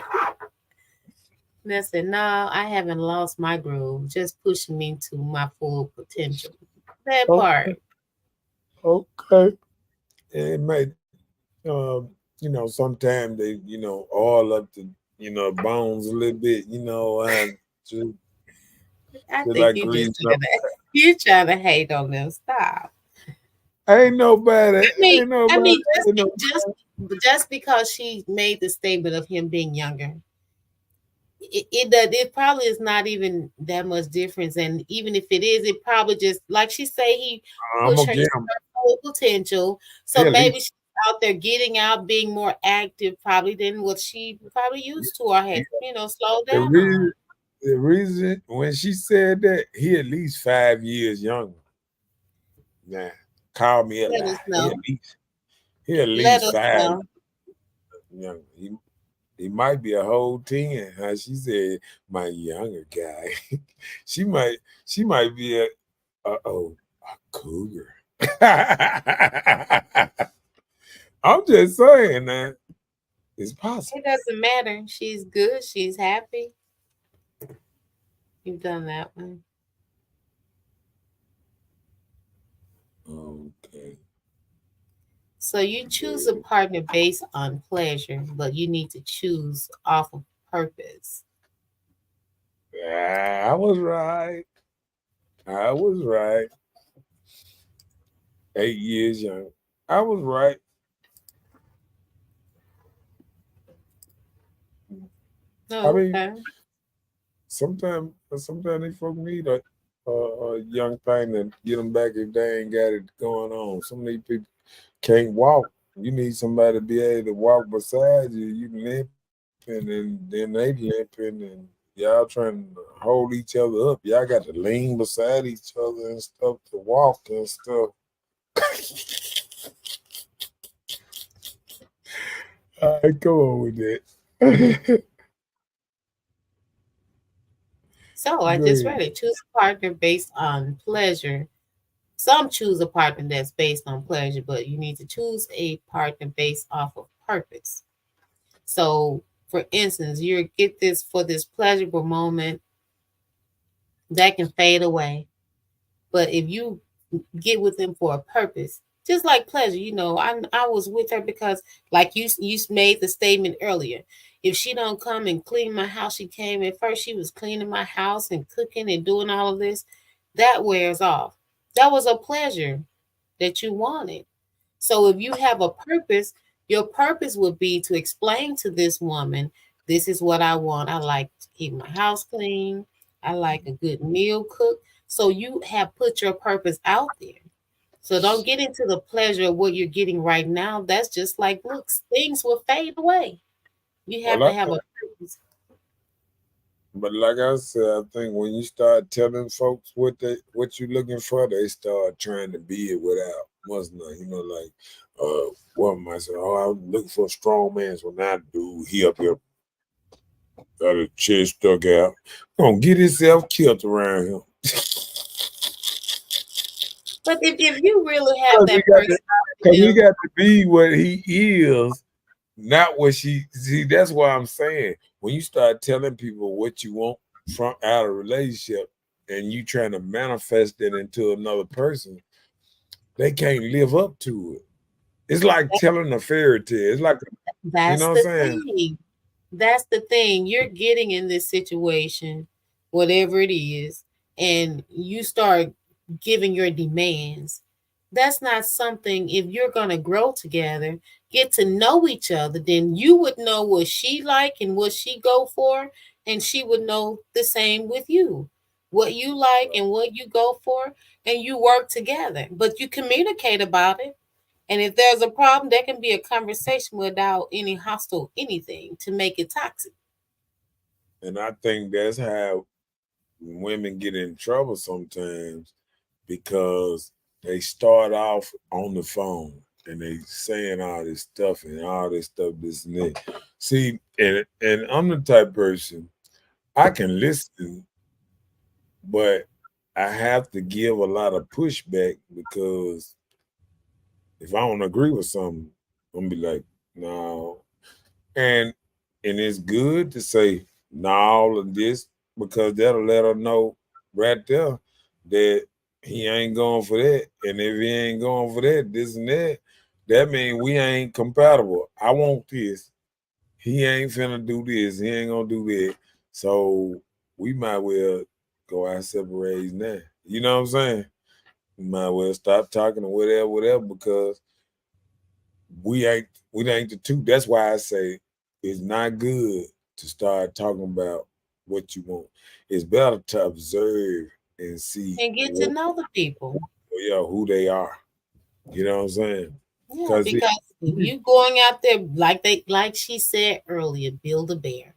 And I said, no, I haven't lost my groove, just pushing me to my full potential. That Okay, part. okay. It may, sometimes they, all up to, bones a little bit, and just, I just think like greasing up. you trying to hate on them. Stop. Ain't nobody, I mean, ain't nobody, ain't no, just because she made the statement of him being younger, it probably is not even that much difference. And even if it is, it probably just like she say he I'm pushed gonna her get into him. her full potential. He So at maybe least, she's out there getting out, being more active, probably than what she probably used to or had, slowed the down on. reason, the reason when she said that, he at least 5 years younger. Nah, call me a Let lie. us know. He at Let least us five know. younger. He might be a whole 10. How she said, my younger guy. she might she might be a cougar. I'm just saying that it's possible. It doesn't matter. She's good. She's happy. You've done that one. Okay. So you choose a Good. partner based on pleasure, but you need to choose off of purpose. I was right. I was right. 8 years young. I was right. I Oh, mean, okay. sometimes they folk need a young thing to get them back if they ain't got it going on. Some of these people can't walk. You need somebody to be able to walk beside you. You limping and then they limping and y'all trying to hold each other up. Y'all got to lean beside each other and stuff to walk and stuff. All right, go on with that. So I Go just ahead. read it. Choose a partner based on pleasure. Some choose a partner that's based on pleasure, but you need to choose a partner based off of purpose. So, for instance, you get this for this pleasurable moment that can fade away. But if you get with them for a purpose, just like pleasure, I was with her because, like you made the statement earlier, if she don't come and clean my house, she came at first. She was cleaning my house and cooking and doing all of this. That wears off. That was a pleasure that you wanted. So if you have a purpose, your purpose would be to explain to this woman, this is what I want. I like to keep my house clean. I like a good meal cooked. So you have put your purpose out there. So don't get into the pleasure of what you're getting right now. That's just like looks. Things will fade away. You Well, have to have a purpose. but like I said, I think when you start telling folks what you looking for, they start trying to be it without must not. Like one might say, "Oh, I'm looking for a strong man." So now, dude, he up here got his chest stuck out, gonna get himself killed around him. But if you really have Because he that got to, person, because he you got to be what he is, not what she. See, that's why I'm saying when you start telling people what you want from out of a relationship, and you trying to manifest it into another person, they can't live up to it. It's like telling a fairy tale. It's like, you that's know what I'm the saying? thing. That's the thing. You're getting in this situation, whatever it is, and you start giving your demands. That's not something, if you're going to grow together, get to know each other, then you would know what she like and what she go for, and she would know the same with you. What you like and what you go for, and you work together. But you communicate about it. And if there's a problem, there can be a conversation without any hostile anything to make it toxic. And I think that's how women get in trouble sometimes because they start off on the phone and they saying all this stuff and all this stuff, this and that. See, and I'm the type of person I can listen, but I have to give a lot of pushback because if I don't agree with something, I'm gonna be like, no. And and it's good to say no all of this because that'll let her know right there that he ain't going for that. And if he ain't going for that, this and that, that means we ain't compatible. I want this. He ain't finna do this. He ain't gonna do that. So we might well go our separate ways now. You know what I'm saying? We might well stop talking or whatever, whatever, because we ain't the two. That's why I say it's not good to start talking about what you want. It's better to observe and see And get to know the people. who they are. You know what I'm saying? Yeah, Because because if you going out there like she said earlier, build a bear.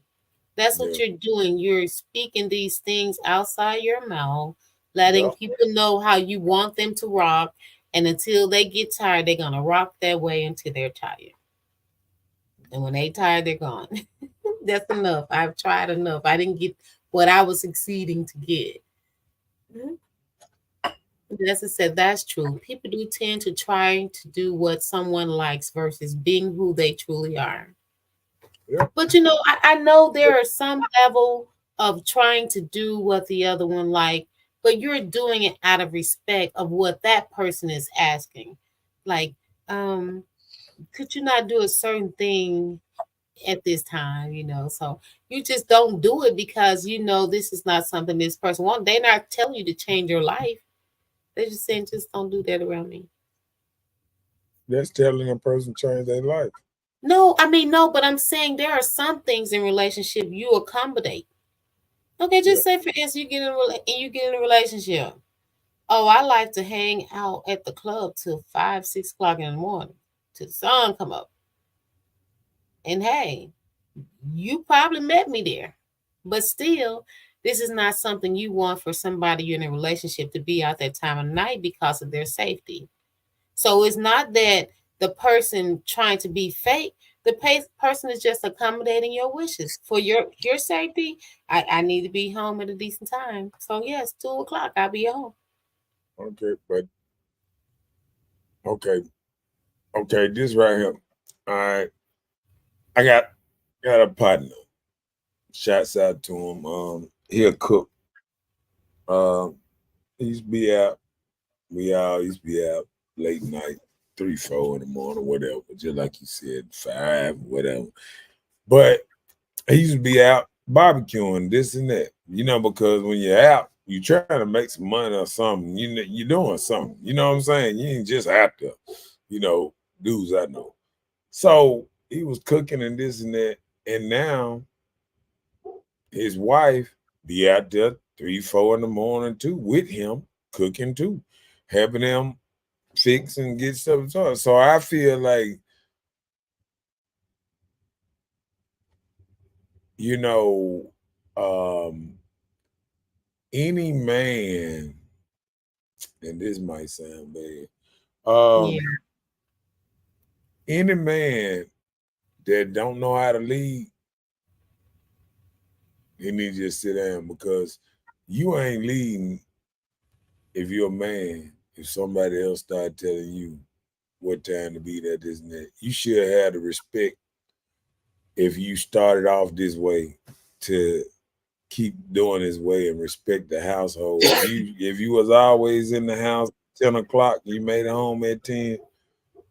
That's what yeah, you're doing. You're speaking these things outside your mouth, yeah, letting people know how you want them to rock. And until they get tired, they're gonna rock that way until they're tired. And when they tired, they're gone. That's enough. I've tried enough. I didn't get what I was succeeding to get. Mhm. As I said, that's true. People do tend to try to do what someone likes versus being who they truly are. yeah. But I know there are some level of trying to do what the other one like, but you're doing it out of respect of what that person is asking. Like, could you not do a certain thing at this time? So you just don't do it because this is not something this person wants. They're not telling you to change your life. They're just saying just don't do that around me. That's telling a person change their life. No, I mean no, but I'm saying there are some things in relationship you accommodate. Okay, Yeah. just say for instance you get in a relationship. Oh, I like to hang out at the club till 5, 6 o'clock in the morning till the sun come up. And hey, you probably met me there, but still, this is not something you want for somebody you're in a relationship to be out that time of night because of their safety. So it's not that the person trying to be fake. The person is just accommodating your wishes for your safety. I need to be home at a decent time. So yes, 2 o'clock, I'll be home. Okay, but okay, okay, this right here. All right. I got a partner. Shouts out to him. He'll cook. Um, he used to be out. We all used to be out late night, 3, 4 in the morning, whatever. Just like you said, 5, whatever. But he used to be out barbecuing this and that. Because when you're out, you trying to make some money or something. You're doing something. You know what I'm saying? You ain't just out there. You know, dudes I know. So he was cooking and this and that, and now his wife be out there 3, 4 in the morning too with him cooking too, helping him fix and get stuff started. So I feel like, you know, um, any man, and this might sound bad, Yeah. any man that don't know how to lead, he needs to just sit down because you ain't leading if you're a man if somebody else started telling you what time to be there, this and that, you should have the respect if you started off this way to keep doing this way and respect the household. If you was always in the house 10 o'clock, you made it home at 10,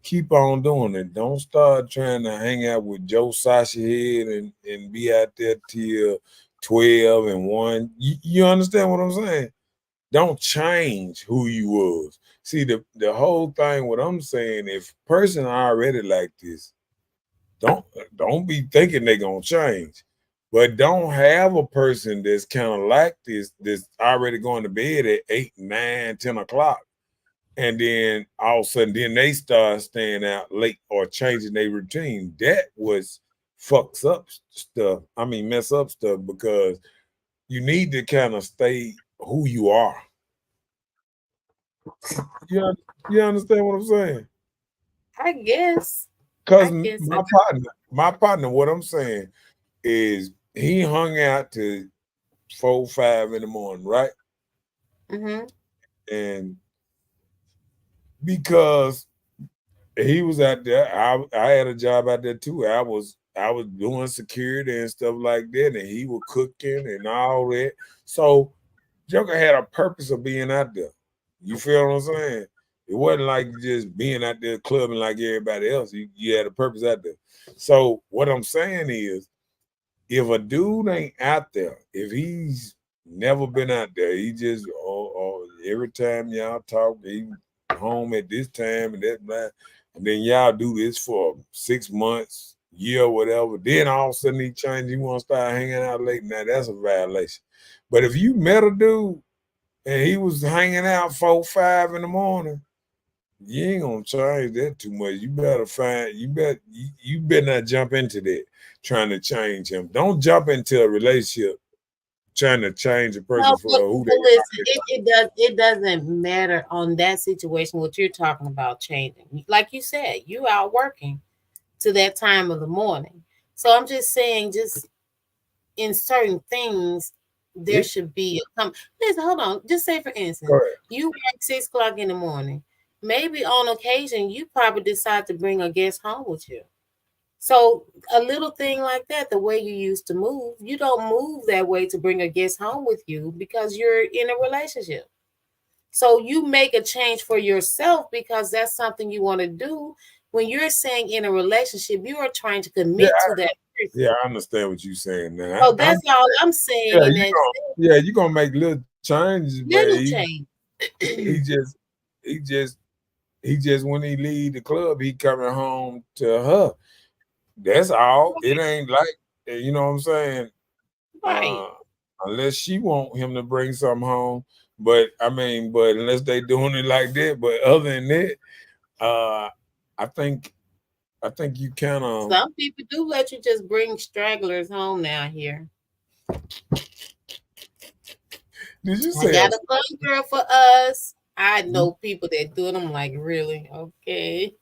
keep on doing it. Don't start trying to hang out with Joe Sasha head and be out there till 12 and 1. You understand what I'm saying? Don't change who you was. See, the whole thing, what I'm saying, if person already like this, don't be thinking they gonna change. But don't have a person that's kind of like this, that's already going to bed at 8, 9, 10 o'clock. And then all of a sudden, then they start staying out late or changing their routine. That was fucks up stuff. I mean, mess up stuff, because you need to kind of stay who you are. You understand what I'm saying? I guess. Because I guess my partner, what I'm saying is he hung out to 4, 5 in the morning, right? Mm-hmm. And because he was out there, I had a job out there too. I was doing security and stuff like that, and he was cooking and all that. So Joker had a purpose of being out there. You feel what I'm saying? It wasn't like just being out there clubbing like everybody else. You had a purpose out there. So what I'm saying is, if a dude ain't out there, if he's never been out there, he just every time y'all talk, he home at this time and that blah, and then y'all do this for 6 months, year, whatever. Then all of a sudden he change, he want to start hanging out late. Now that's a violation. But if you met a dude and he was hanging out 4, 5 in the morning, you ain't gonna change that too much. You better you better not jump into that trying to change him. Don't jump into a relationship trying to change a person for who they listen, it doesn't matter on that situation what you're talking about changing. Like you said, you out working to that time of the morning. So I'm just saying, just in certain things, there should be listen, hold on. Just say for instance, you work 6 o'clock in the morning. Maybe on occasion you probably decide to bring a guest home with you. So a little thing like that, the way you used to move, you don't move that way to bring a guest home with you because you're in a relationship. So you make a change for yourself because that's something you want to do. When you're saying in a relationship, you are trying to commit to that person. Yeah, I understand what you're saying now. So that's all I'm saying. You're gonna make little changes, little change. he just when he leave the club, he coming home to her. That's all. It ain't like, you know what I'm saying? Right. Unless she want him to bring something home. But unless they doing it like that. But other than that, I think you kind of. Some people do let you just bring stragglers home now here. Did you say I got a fun girl for us? I know people that do it. I'm like, really? Okay.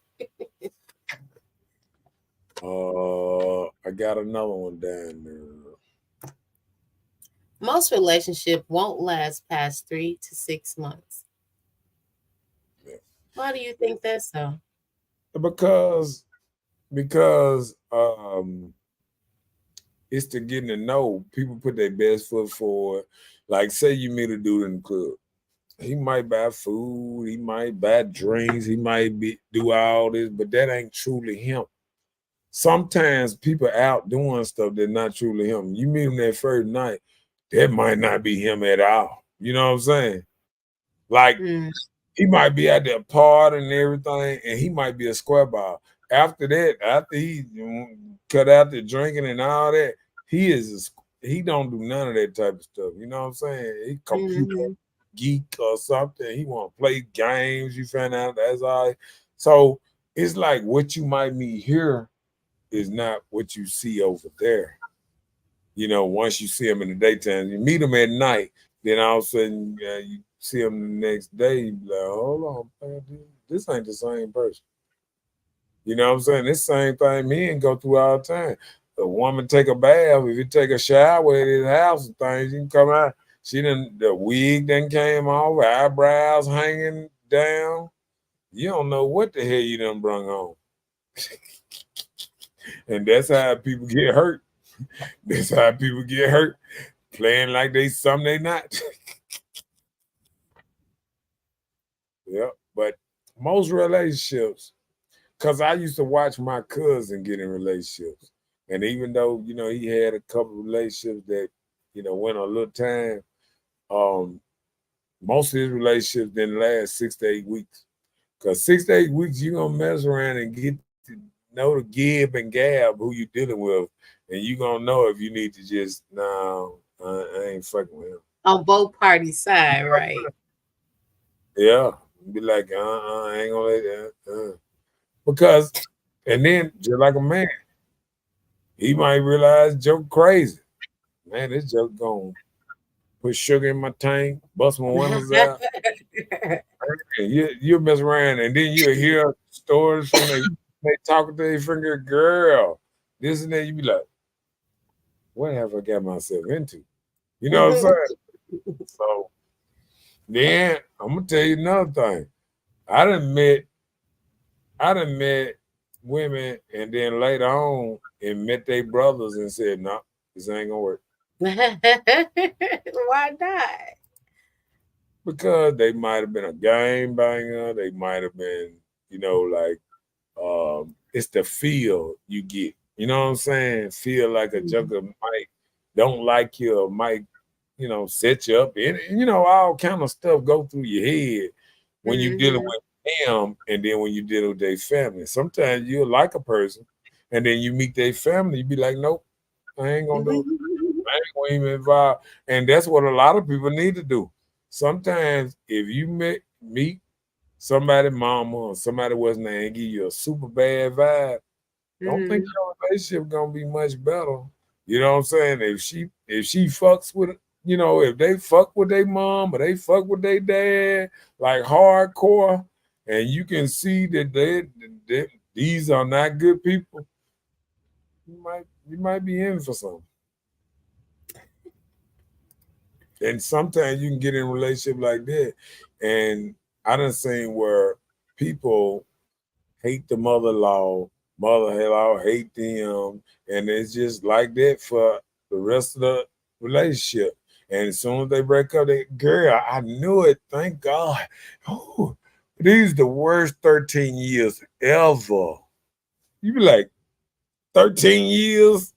I got another one down there. Most relationships won't last past 3 to 6 months. Yeah. Why do you think that's so? Because it's to getting to know. People put their best foot forward. Like, say you meet a dude in the club. He might buy food, he might buy drinks, he might do all this, but that ain't truly him. Sometimes people out doing stuff that's not truly him. You meet him that first night, that might not be him at all. You know what I'm saying? Like, he might be at the party and everything, and he might be a square ball. After that, after he cut out the drinking and all that, he don't do none of that type of stuff. You know what I'm saying? He computer geek or something. He want to play games. You find out that's all. So it's like what you might meet here is not what you see over there. You know, once you see him in the daytime, you meet him at night, then all of a sudden you see him the next day, you be like, hold on, man, this ain't the same person. You know what I'm saying? This same thing men go through all the time. A woman take a bath, if you take a shower at his house and things, you can come out. The wig then came off, eyebrows hanging, down, you don't know what the hell you done brung on. And that's how people get hurt. That's how people get hurt. Playing like they something they not. Yeah. But most relationships, because I used to watch my cousin get in relationships. And even though, he had a couple of relationships that, went a little time, most of his relationships didn't last 6 to 8 weeks. Because 6 to 8 weeks, you're going to mess around and get to know the gib and gab who you dealing with. And you're going to know if you need to just, no, I ain't fucking with him. On both parties' side, right? Yeah. Be like, I ain't going to let that. Because, and then, just like a man, he might realize joke crazy. Man, this joke going to put sugar in my tank, bust my windows out. And you mess around, and then you hear stories from they talking to their finger, girl, this and that. You be like, what have I got myself into? You know what I'm saying? So then I'm gonna tell you another thing. I done met women, and then later on, and met their brothers and said, no, this ain't gonna work. Why not? Because they might have been a game banger. They might have been, it's the feel you get. You know what I'm saying? Feel like a joker might don't like you or might, set you up. And all kind of stuff go through your head when you're dealing with them and then when you're dealing with their family. Sometimes you'll like a person and then you meet their family, you be like, nope, I ain't gonna do it. I ain't gonna even involve. And that's what a lot of people need to do. Sometimes if you meet somebody mama or somebody wasn't there and give you a super bad vibe, don't think your relationship gonna be much better. You know what I'm saying? If she fucks with if they fuck with their mom or they fuck with their dad like hardcore, and you can see that these are not good people, you might be in for something. And sometimes you can get in a relationship like that. And I done seen where people hate the mother-in-law hate them. And it's just like that for the rest of the relationship. And as soon as they break up, girl, I knew it. Thank God. Oh, these the worst 13 years ever. You be like, 13 years?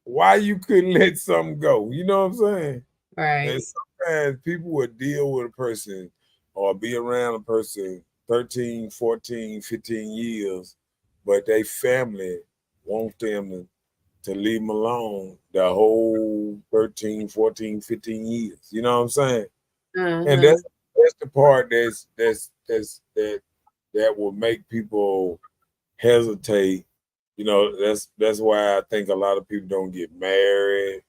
Why you couldn't let something go? You know what I'm saying? Right. And sometimes people would deal with a person or be around a person 13, 14, 15 years, but they family want them to leave them alone the whole 13, 14, 15 years. You know what I'm saying? And that's the part that will make people hesitate. That's why I think a lot of people don't get married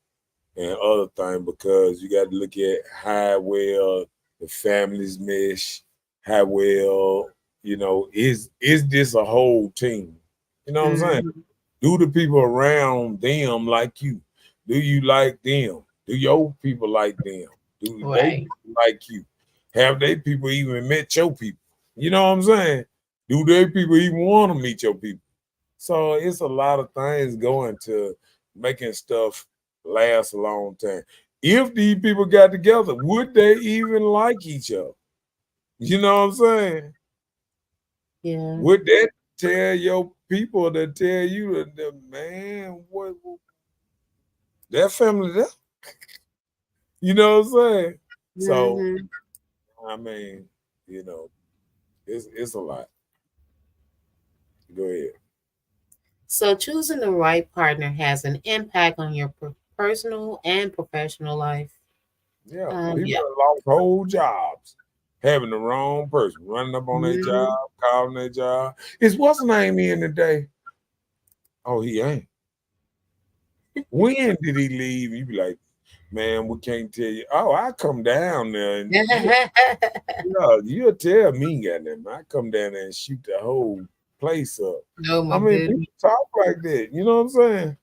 and other things, because you got to look at how well the families mesh, how well, is this a whole team? You know what I'm saying? Do the people around them like you? Do you like them? Do your people like them? Do they people like you? Have they people even met your people? You know what I'm saying? Do they people even want to meet your people? So it's a lot of things going to making stuff last a long time. If these people got together, would they even like each other? You know what I'm saying? Yeah. Would that tell your people to tell you that man, what that family there? You know what I'm saying? So I mean, it's a lot. Go ahead. So choosing the right partner has an impact on your personal and professional life. Yeah, people have lost whole jobs having the wrong person, running up on their job, calling their job. What's the name in today? Oh, he ain't. When did he leave? You be like, man, we can't tell you. Oh, I come down there and you'll tell me, goddamn, I come down there and shoot the whole place up. Oh my goodness. People talk like that. You know what I'm saying?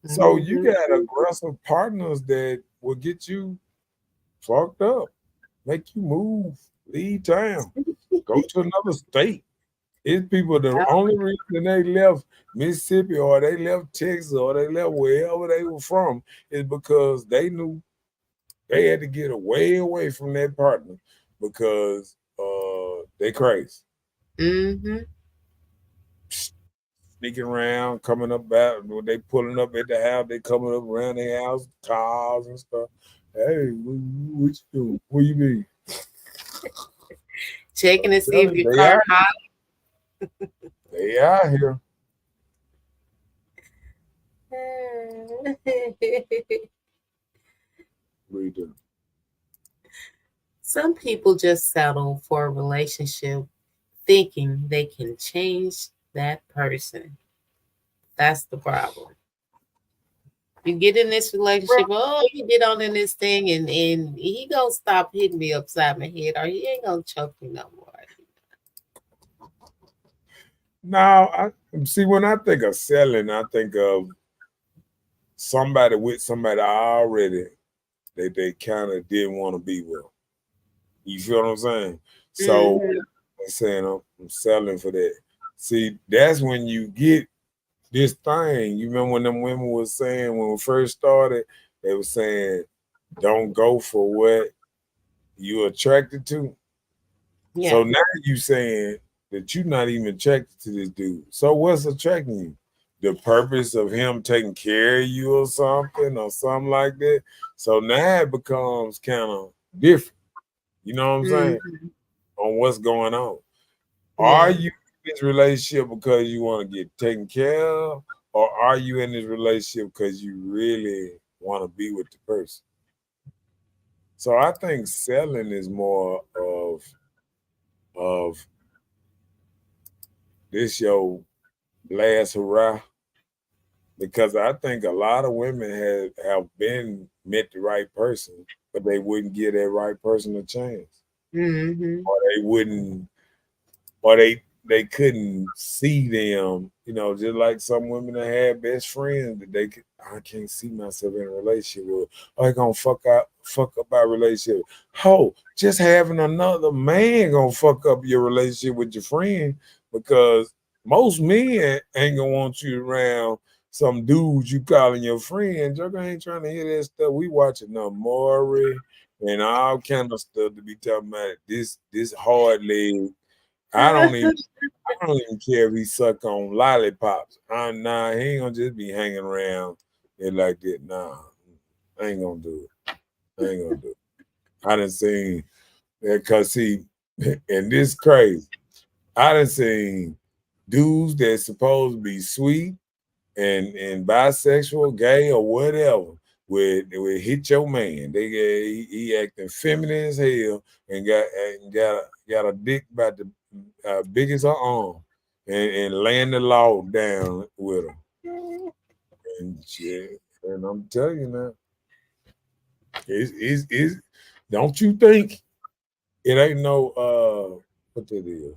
So you got aggressive partners that will get you fucked up, make you move Leave town. Go to another state. It's people, the only reason they left Mississippi or they left Texas or they left wherever they were from is because they knew they had to get away from that partner because they crazy. Mm-hmm. Sneaking around, coming up out when they pulling up at the house, they coming up around their house, cars and stuff. Hey, what you do? Where you be? Checking to see if your They car out, hot. they out here. What you do? Some people just settle for a relationship thinking they can change that person. That's the problem. You get in this relationship, oh, you get on in this thing, and he gonna stop hitting me upside my head, or he ain't gonna choke me no more. Now, I see when I think of selling, I think of somebody with somebody already that they kind of didn't want to be with. You feel what I'm saying? So Mhm. I'm saying I'm selling for that. See, that's when you get this thing. You remember when them women was saying when we first started, they were saying, don't go for what you're attracted to. Yeah. So now you saying that you're not even attracted to this dude. So what's attracting you? The purpose of him taking care of you or something like that. So now it becomes kind of different. You know what I'm saying? Mhm. On what's going on. Are Yeah. you in this relationship because you want to get taken care of, or are you in this relationship because you really want to be with the person? So I think selling is more of this your last hurrah, because I think a lot of women have been met the right person, but they wouldn't give that right person a chance, Mhm. or they wouldn't, or they couldn't see them. You know, just like some women that had best friends that they could. I can't see myself in a relationship with. Oh, they gonna fuck up our relationship. Ho, just having another man gonna fuck up your relationship with your friend, because most men ain't gonna want you around some dudes you calling your friend. Joker ain't trying to hear that stuff. We watching no Maury and all kind of stuff to be talking about this hard leg. I don't even I don't even care if he suck on lollipops. Nah, he ain't gonna just be hanging around it like that. Nah, I ain't gonna do it. I ain't gonna do it. I done seen that, cause see, and this crazy. I done seen dudes that's supposed to be sweet and bisexual, gay, or whatever, would hit your man. He acting feminine as hell and got a dick about the big as her arm, and laying the law down with her and shit. And I'm telling you now, it's don't you think it ain't no what that is?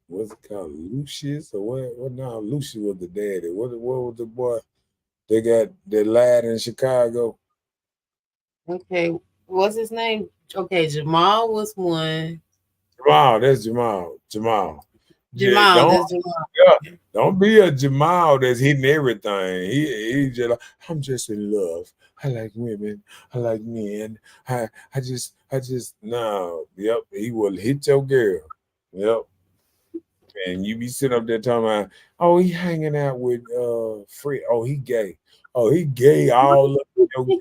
What's it called? Lucius or what? What now? Lucius was the daddy. What was the boy? They got that lad in Chicago. Okay. What's his name? Okay, Jamal was one. Jamal, that's Jamal. Jamal. Jamal, Don't that's Jamal. don't be a Jamal that's hitting everything. He just like, I'm just in love. I like women. I like men. I just no. Yep, he will hit your girl. Yep. And you be sitting up there talking about, oh, he hanging out with Fred. Oh, he gay. Oh, he gay all up in your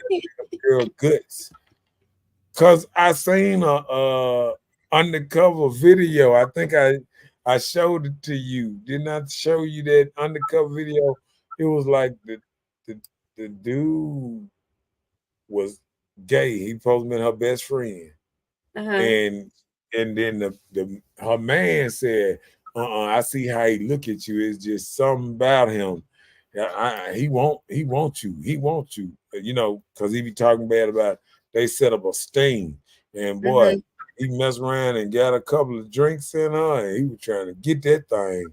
girl guts. Cause I seen a undercover video. I think I showed it to you. Didn't I show you that undercover video? It was like the, the dude was gay. He supposed to be her best friend. Uh-huh. And then the her man said, I see how he look at you. It's just something about him. Yeah, he wants you. He wants you. You know, because he be talking bad about they set up a sting. And boy, Mhm. he messed around and got a couple of drinks in her, and he was trying to get that thing.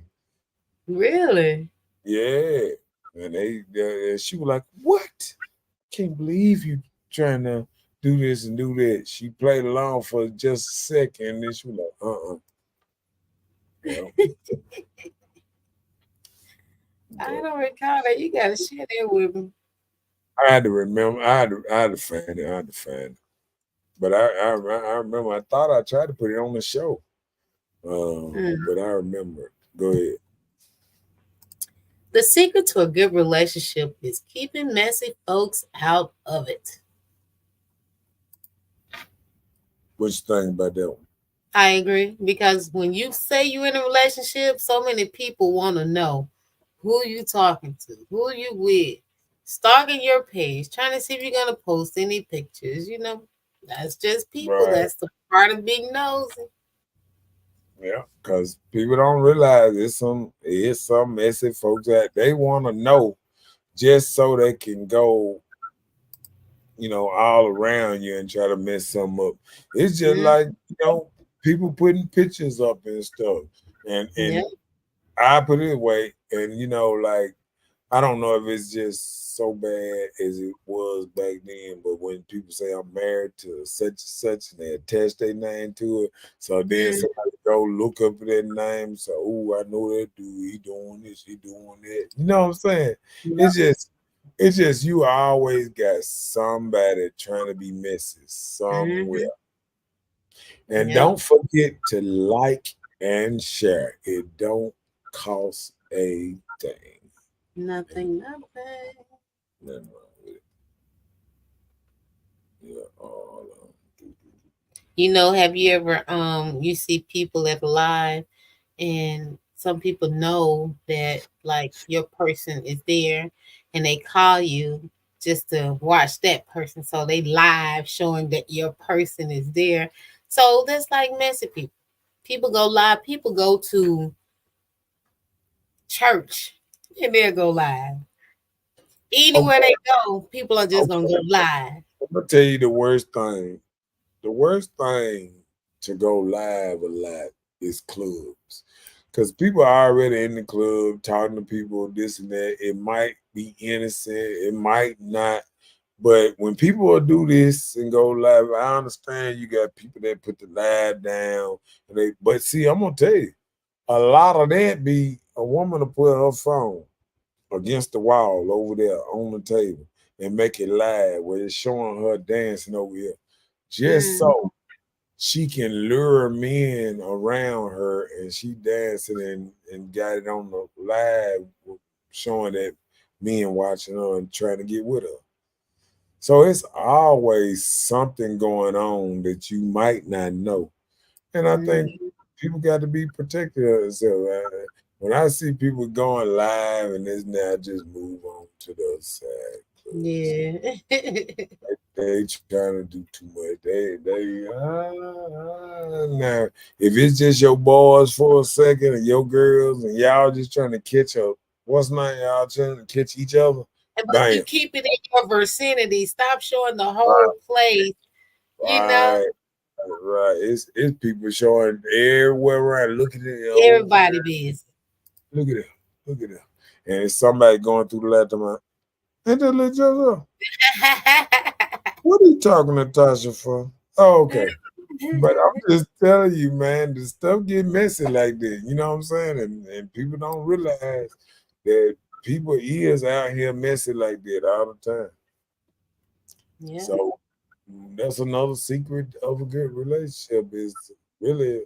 Really? Yeah. And she was like, "What? Can't believe you trying to do this and do that. She played along for just a second, and then she was like, Yeah. I don't recall that. You gotta share that with me. I had to remember. I had to find it. I had to find it. But I remember. I thought I tried to put it on the show. But I remember. Go ahead. The secret to a good relationship is keeping messy folks out of it. What you think about that one? I agree, because when you say you're in a relationship, so many people want to know who you talking to, who you with, stalking your page, trying to see if you're gonna post any pictures. That's just people. Right. That's the part of being nosy. Yeah, because people don't realize it's some messy folks that they want to know just so they can go, all around you and try to mess something up. It's just like, people putting pictures up and stuff. And Yeah. I put it away, and like, I don't know if it's just so bad as it was back then, but when people say I'm married to such and such and they attach their name to it, so then somebody go look up that name, so I know that dude, he doing this, he doing that. You know what I'm saying? Yeah. It's just you always got somebody trying to be messy somewhere. And don't forget to like and share. It don't cost a thing. Nothing. Nothing wrong with it. Yeah, Have you ever you see people at live, and some people know that like your person is there, and they call you just to watch that person, so they live showing that your person is there. So that's like messy people. People go live. People go to church and they'll go live. Anywhere they go, people are just gonna go live. I'm gonna tell you the worst thing. The worst thing to go live a lot is clubs. Because people are already in the club talking to people, this and that. It might be innocent, it might not. But when people do this and go live, I understand you got people that put the live down. But see, I'm gonna tell you, a lot of that be a woman to put her phone against the wall over there on the table and make it live where it's showing her dancing over here. Just so she can lure men around her, and she dancing and got it on the live showing that men watching her and trying to get with her. So it's always something going on that you might not know. And I think people got to be protective of themselves. When I see people going live and this now, I just move on to the other side. Yeah. They trying to do too much. Now, if it's just your boys for a second and your girls and y'all just trying to catch up, what's not y'all trying to catch each other? But you keep it in your vicinity. Stop showing the whole place. Right. It's people showing everywhere around. Look at it. Everybody busy. Look at it. Look at it. And it's somebody going through the laptop. Ain't that little JoJo? What are you talking to Tasha for? Oh, okay. But I'm just telling you, man, the stuff get messy like that. You know what I'm saying? And people don't realize that people is out here messy like that all the time. Yeah. So that's another secret of a good relationship is really,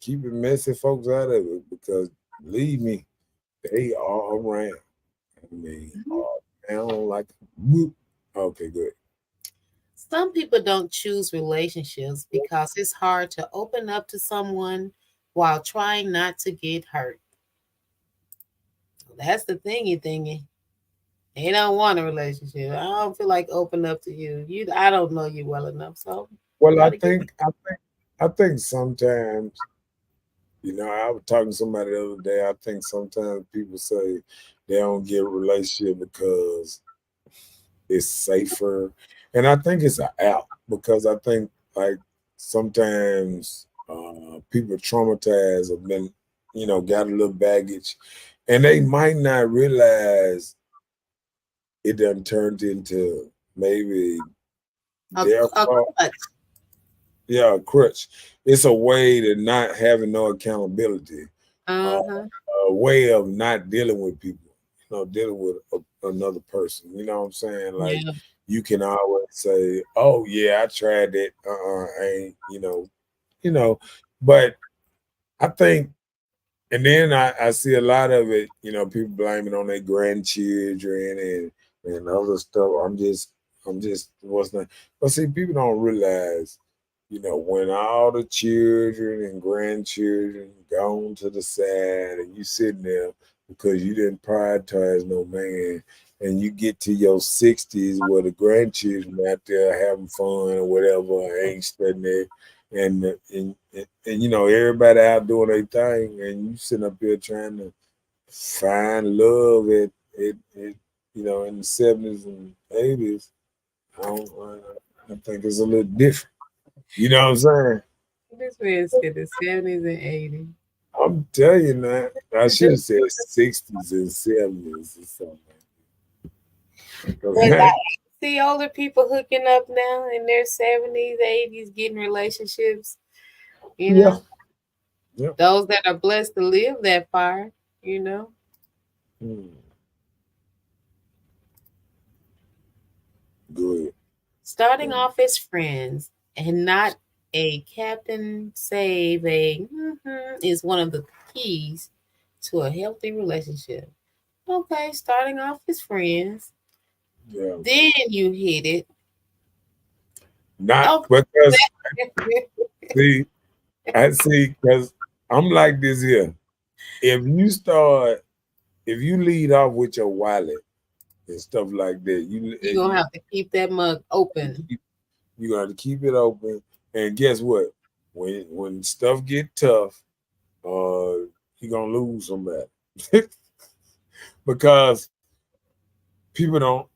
keeping messy folks out of it, because believe me, they are around. They are down like whoop. Okay, good. Some people don't choose relationships because it's hard to open up to someone while trying not to get hurt. That's the thingy. They don't want a relationship. I don't feel like open up to you. I don't know you well enough. So well, I think sometimes, I was talking to somebody the other day. I think sometimes people say they don't get a relationship because it's safer. And I think it's an out, because I think like sometimes people traumatized have been, got a little baggage, and they might not realize it done turned into maybe A Therefore, crutch. yeah, a crutch. It's a way to not having no accountability, uh, Uh-huh. a way of not dealing with people, dealing with another person. You know what I'm saying? Like Yeah. you can always say, "Oh yeah, I tried that. I ain't," But I think, and then I see a lot of it. People blaming on their grandchildren and other stuff. I'm just what's not. But see, people don't realize. When all the children and grandchildren gone to the side and you sitting there because you didn't prioritize no man, and you get to your 60s where the grandchildren out there having fun or whatever, ain't studying there, and everybody out doing their thing, and you sitting up here trying to find love in the 70s and 80s. I think it's a little different. You know what I'm saying? This man said the 70s and 80s. I'm telling you, man. I should have said 60s and 70s or something. But Okay. I see older people hooking up now in their 70s, 80s, getting relationships, you Yeah. know. Yeah. Those that are blessed to live that far, you know. Good. Starting off as friends and not a captain save is one of the keys to a healthy relationship. Okay, starting off as friends, Yeah. then you hit it. Not Okay. because see, because I'm like this here. If you lead off with your wallet and stuff like that, You're gonna have to keep that mug open. you got to keep it open. And guess what? When stuff get tough, you're gonna lose somebody. Because people don't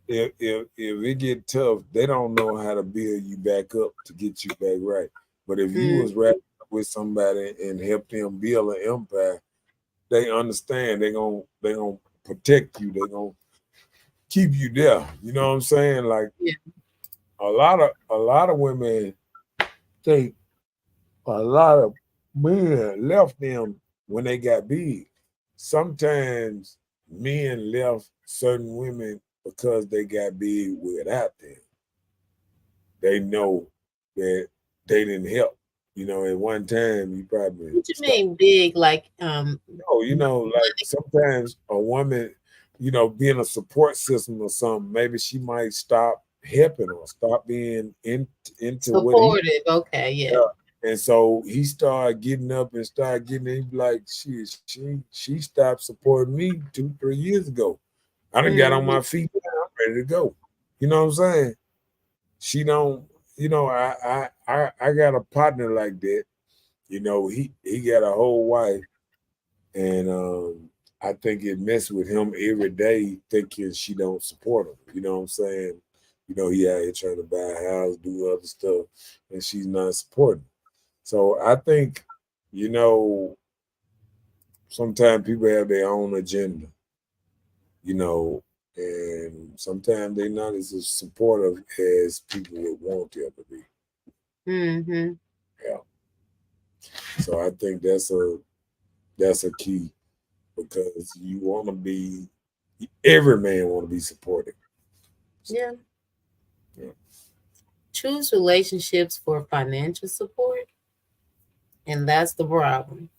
if it get tough, they don't know how to build you back up to get you back right. But if you was wrapped up with somebody and help them build an empire, they understand they gonna protect you. They gonna keep you there. You know what I'm saying? Like Yeah. a lot of women think a lot of men left them when they got big. Sometimes men left certain women because they got big without them. They know that they didn't help. At one time you probably What you stopped. mean big? Like No, like sometimes a woman, being a support system or something, maybe she might stop helping or stop being into what he. supportive. Okay, yeah. And so he started getting up and started getting he be like, she stopped supporting me 2-3 years ago. I done got on Mhm. my feet now, I'm ready to go. You know what I'm saying? She don't, I got a partner like that. He got a whole wife, and I think it messed with him every day, thinking she don't support him. You know what I'm saying? He out here trying to buy a house, do other stuff, and she's not supporting. So I think, you know, sometimes people have their own agenda, you know, and sometimes they're not as supportive as people would want them to be. Mhm. Yeah. So I think that's a key because you want to be every man want to be supported. Yeah. Yeah. Choose relationships for financial support, and that's the problem.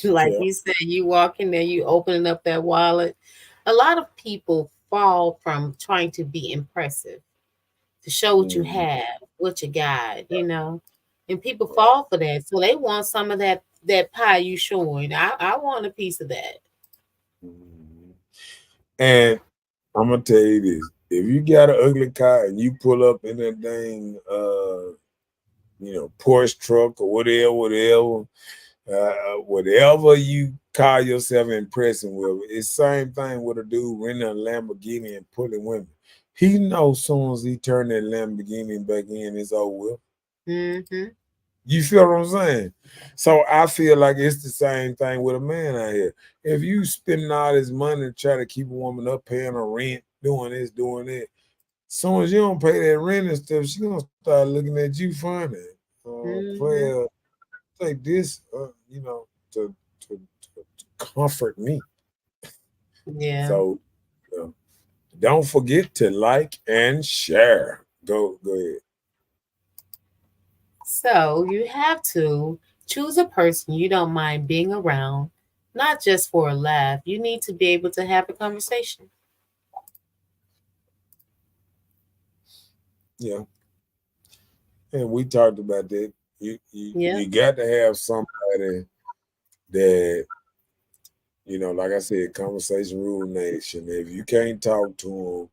Like Yeah. you said, you walk in there, you opening up that wallet. A lot of people fall from trying to be impressive, to show what you Mhm. have, what you got, and people fall for that. So they want some of that pie you showing. I want a piece of that. Mhm. And I'm gonna tell you this: if you got an ugly car and you pull up in that dang, Porsche truck or whatever you call yourself impressing with, it's same thing with a dude renting a Lamborghini and pulling women. He knows soon as he turn that Lamborghini back in, it's over with. Mm-hmm. You feel what I'm saying? So I feel like it's the same thing with a man out here. If you spending all this money to try to keep a woman up, paying her rent, doing this, doing that, soon as you don't pay that rent and stuff, she gonna start looking at you funny. Player, take this, to comfort me. Yeah. So, don't forget to like and share. Go ahead. So you have to choose a person you don't mind being around, not just for a laugh. You need to be able to have a conversation. Yeah, and we talked about that. You Yeah. got to have somebody that, like I said, conversation rule nation. If you can't talk to them,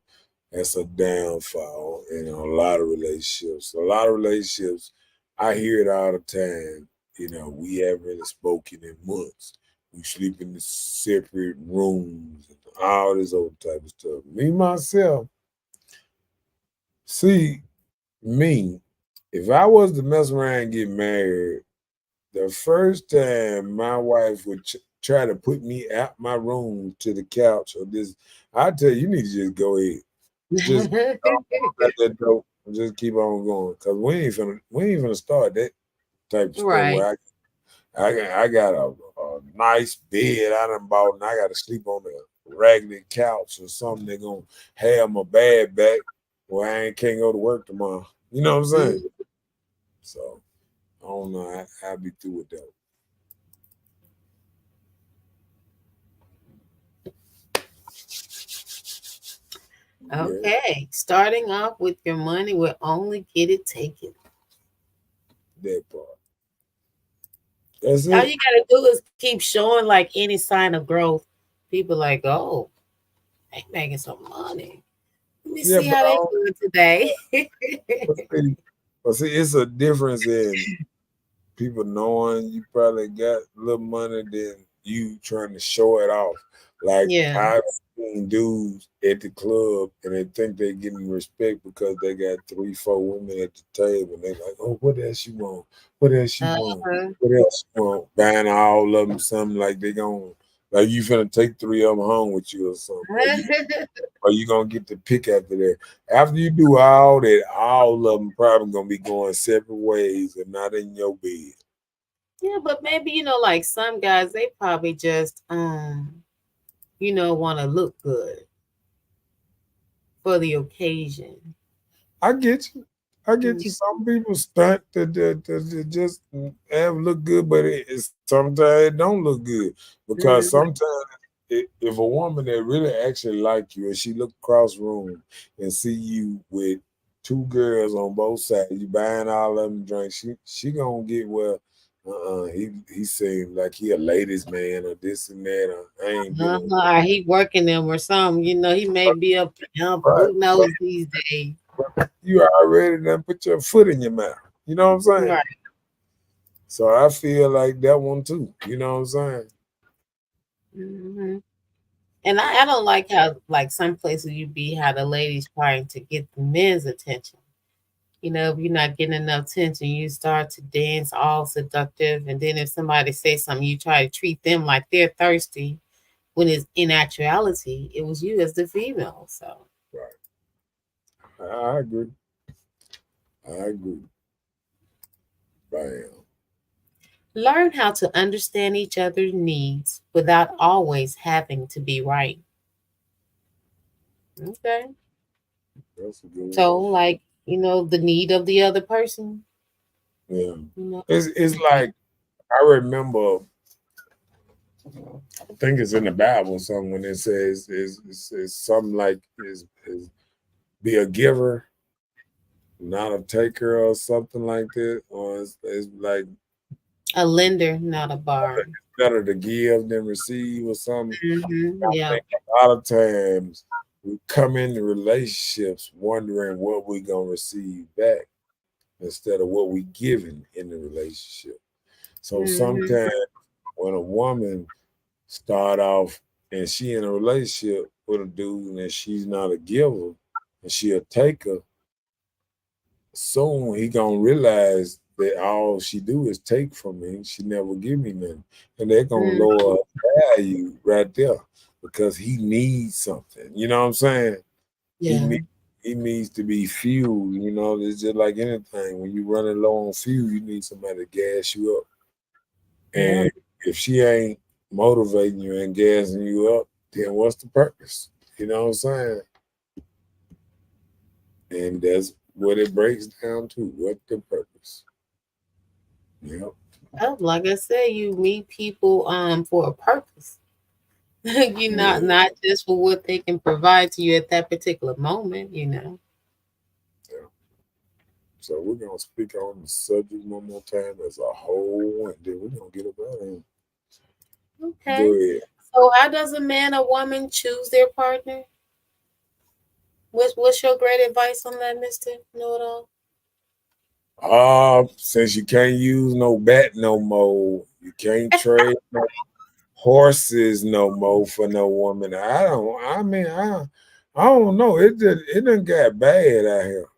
that's a downfall in a lot of relationships. A lot of relationships, I hear it all the time. We haven't really spoken in months. We sleep in the separate rooms and all this old type of stuff. Me myself, see me, if I was to mess around and get married, the first time my wife would try to put me out my room to the couch or this, I tell you, you need to just go ahead. Just let that door and just keep on going. Cause we ain't finna start that type of stuff Right. where I got a nice bed I done bought and I gotta sleep on a raggedy couch or something. They're gonna have my bad back where I can't go to work tomorrow. You know what I'm saying? So I don't know. I'll be through with that. Okay. Starting off with your money will only get it taken. That part. That's All it. you gotta do is keep showing like any sign of growth. People like, oh, they making some money. Let me Yeah, see how they doing today. but see, it's a difference in people knowing you probably got a little money than you trying to show it off. Like Yeah. I've seen dudes at the club and they think they're getting respect because they got 3-4 women at the table. And they're like, oh, what else you want? What else you want? Uh-huh. What else you want? Buying all of them something like they going like you finna take 3 of them home with you or something. Or you gonna get the pick after that. After you do all that, all of them probably gonna be going separate ways and not in your bed. Yeah, but maybe like some guys, they probably just want to look good for the occasion. I get you. I get you. Some people stunt to just have look good, but sometimes it don't look good because Mhm. sometimes if a woman that really actually like you and she look across the room and see you with 2 girls on both sides, you buying all of them drinks, she gonna get he seems like he a ladies man or this and that. Or I ain't dealing with Or he working them or something. He may be a pimp. right. Who knows these days? You already done put your foot in your mouth. You know what I'm saying? Right. So I feel like that one too. You know what I'm saying? hmm And I don't like how like some places you be how the ladies trying to get the men's attention. If you're not getting enough attention, you start to dance all seductive, and then if somebody says something, you try to treat them like they're thirsty, when it's in actuality, it was you as the female. So Right. I agree. I agree. Bam. learn how to understand each other's needs without always having to be right. Okay. That's a good one. So like, the need of the other person, Yeah. you know. It's like I remember I think it's in the Bible or something when it says is something like is be a giver, not a taker or something like that. Or it's like A lender, not a borrower. better to give than receive or something. Yeah. Think a lot of times we come into relationships wondering what we're gonna receive back instead of what we giving in the relationship. So hmm sometimes when a woman start off and she in a relationship with a dude and she's not a giver and she a taker, soon he gonna realize that all she do is take from me. She never give me nothing, and they're gonna lower her value right there because he needs something. You know what I'm saying? He Yeah. needs he needs to be fueled. You know, it's just like anything. When you running low on fuel, you need somebody to gas you up. Yeah. And if she ain't motivating you and gassing you up, then what's the purpose? You know what I'm saying? And that's what it breaks down to. What the purpose? Yep. Oh, like I said, you meet people for a purpose. You Yeah. not just for what they can provide to you at that particular moment, Yeah. So we're gonna speak on the subject one more time as a whole, and then we're gonna get up out of here. Okay. Go ahead. So how does a man or woman choose their partner? What's your great advice on that, Mr. Know It All? Since you can't use no bat no more, you can't trade no horses no more for no woman. I don't know. It done got bad out here.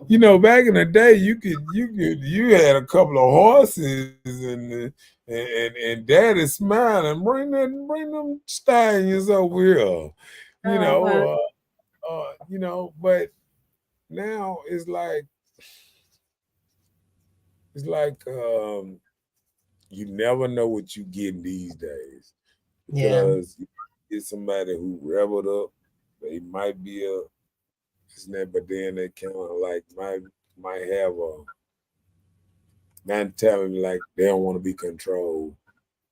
You know, back in the day, you had a couple of horses and daddy smiled and bring them stallions over here. You Uh-huh. know, but now it's like you never know what you get these days Yeah. because you get somebody who reveled up. They might be a isn't that, but then they kind of like might have a mentality like they don't want to be controlled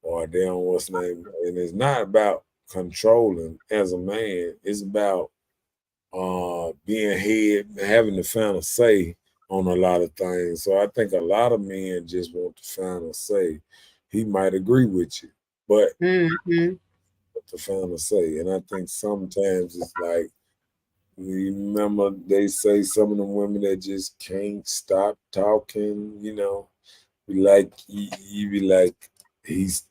or they don't what's the name. And it's not about controlling as a man. It's about being head, having the final say on a lot of things. So I think a lot of men just want the final say. He might agree with you, but Mm-hmm. the final say. And I think sometimes it's like you remember they say some of the women that just can't stop talking, be like you be like he's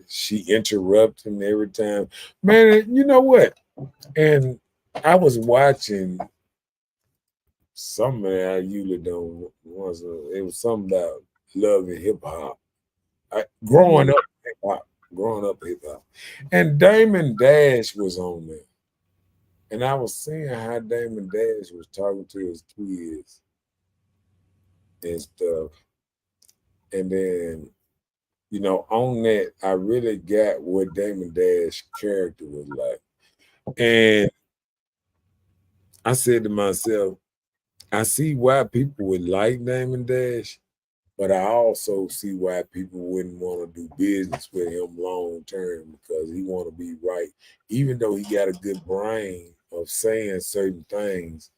she interrupts him every time. Man, you know what? And I was watching something I usually don't once it was something about love and hip hop. Growing up hip hop. Growing up hip hop. And Damon Dash was on there. And I was seeing how Damon Dash was talking to his kids and stuff. And then, on that, I really got what Damon Dash character was like. And I said to myself, I see why people would like Damon Dash, but I also see why people wouldn't want to do business with him long term because he want to be right. Even though he got a good brain of saying certain things,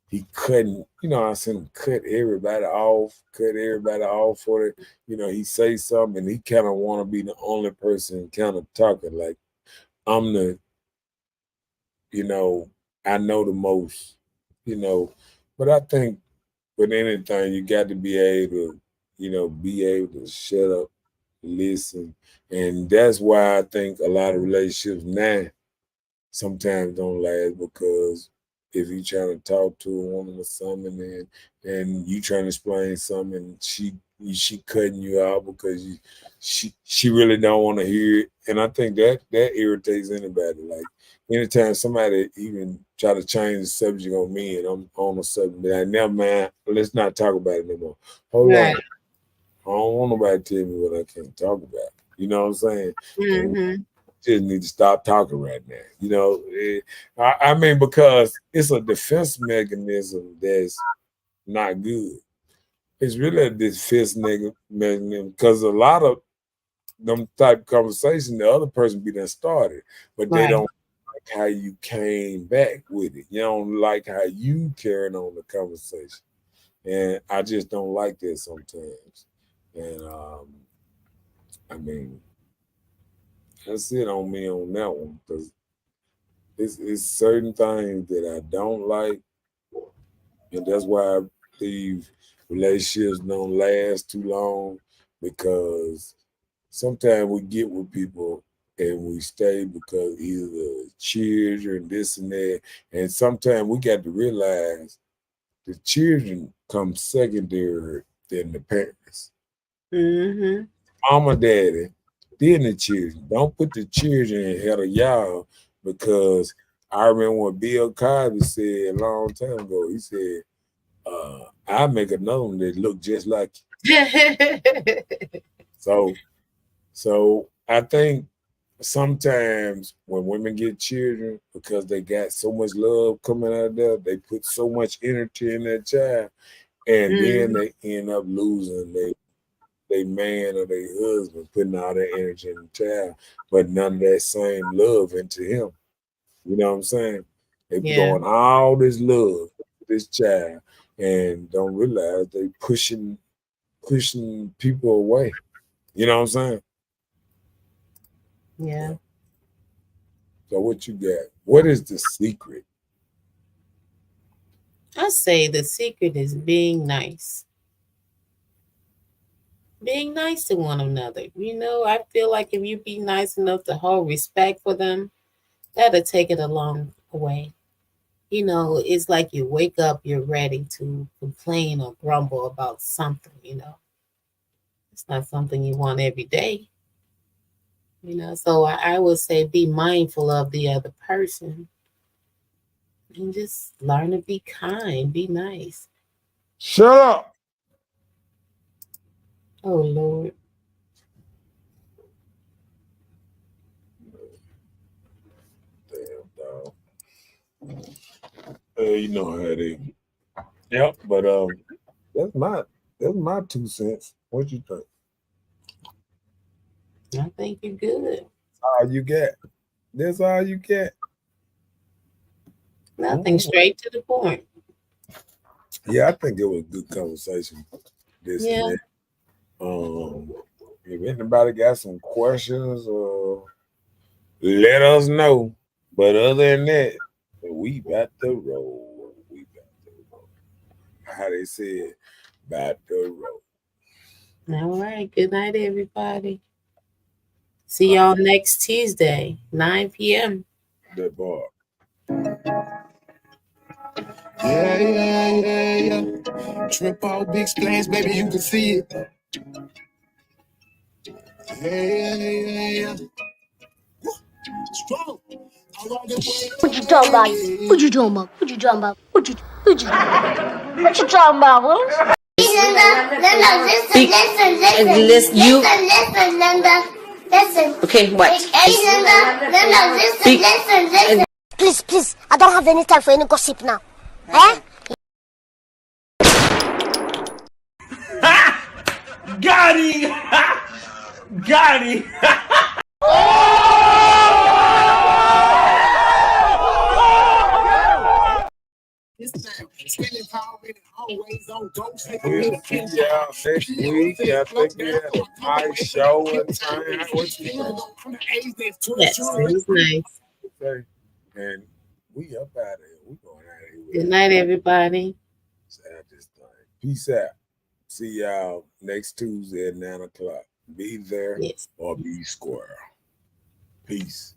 he couldn't, I seen him cut everybody off for it. He say something and he kind of want to be the only person kind of talking like I'm the, you know, I know the most, you know. But I think with anything, you got to be able to, be able to shut up, listen. And that's why I think a lot of relationships now sometimes don't last because if you trying to talk to a woman or something and you trying to explain something and she cutting you out because she really don't want to hear it. And I think that irritates anybody. Like anytime somebody even try to change the subject on me and I'm on the subject, but I never man, let's not talk about it no more. Hold on. Right. I don't want nobody to tell me what I can't talk about. You know what I'm saying? And Mm-hmm. just need to stop talking right now. I mean, because it's a defense mechanism that's not good. It's really a defense mechanism because a lot of them type of conversation, the other person be done started, but they Right. don't like how you came back with it. You don't like how you carried on the conversation. And I just don't like that sometimes. And I mean, that's it on me on that one because it's certain things that I don't like, and that's why I believe relationships don't last too long because sometimes we get with people and we stay because either the children, this and that, and sometimes we got to realize the children come secondary than the parents. Mm-hmm. Mama, daddy, then the children. Don't put the children ahead of y'all because I remember when Bill Cosby said a long time ago, he said, I'll make another one that look just like you. So I think sometimes when women get children, because they got so much love coming out of there, they put so much energy in that child, and then they end up losing they man or their husband, putting all that energy in the child, but none of that same love into him. You know what I'm saying? They Yeah. throwing all this love to this child and don't realize they pushing people away. You know what I'm saying? Yeah. So what you got? What is the secret? I say the secret is being nice. Being nice to one another. You know, I feel like if you be nice enough to hold respect for them, that'll take it a long way. You know, it's like you wake up, you're ready to complain or grumble about something, you know. It's not something you want every day. You know, so I would say be mindful of the other person and just learn to be kind, be nice. Shut up. Oh Lord. Damn dog. You know how it is. Yep, but that's my 2 cents. What you think? I think you're good. All you get. That's all you get. Nothing, straight to the point. Yeah, I think it was a good conversation. This Yeah. and that. If anybody got some questions, let us know. But other than that, we about to roll. We about to roll. How they said, about to roll. All right. Good night, everybody. See y'all next Tuesday, 9 p.m. That bar. Yeah. Trip out big splash, baby, you can see it. Yeah. Strong. What you talking about? What you talking about? What you talking about? What you talking about, Linda? Listen, you. Listen, Linda. Listen. Okay, what? Linda, listen. Please. I don't have any time for any gossip now. Eh? Got him! Got him! Spending power in always on ghost. We'll see y'all next week. I think we had a nice show and time. What you think? Yes, it was nice. Okay. And we up out of here. We going out of here. Good night, everybody. Peace out. See y'all next Tuesday at 9 o'clock. Be there Yes. or be square. Peace.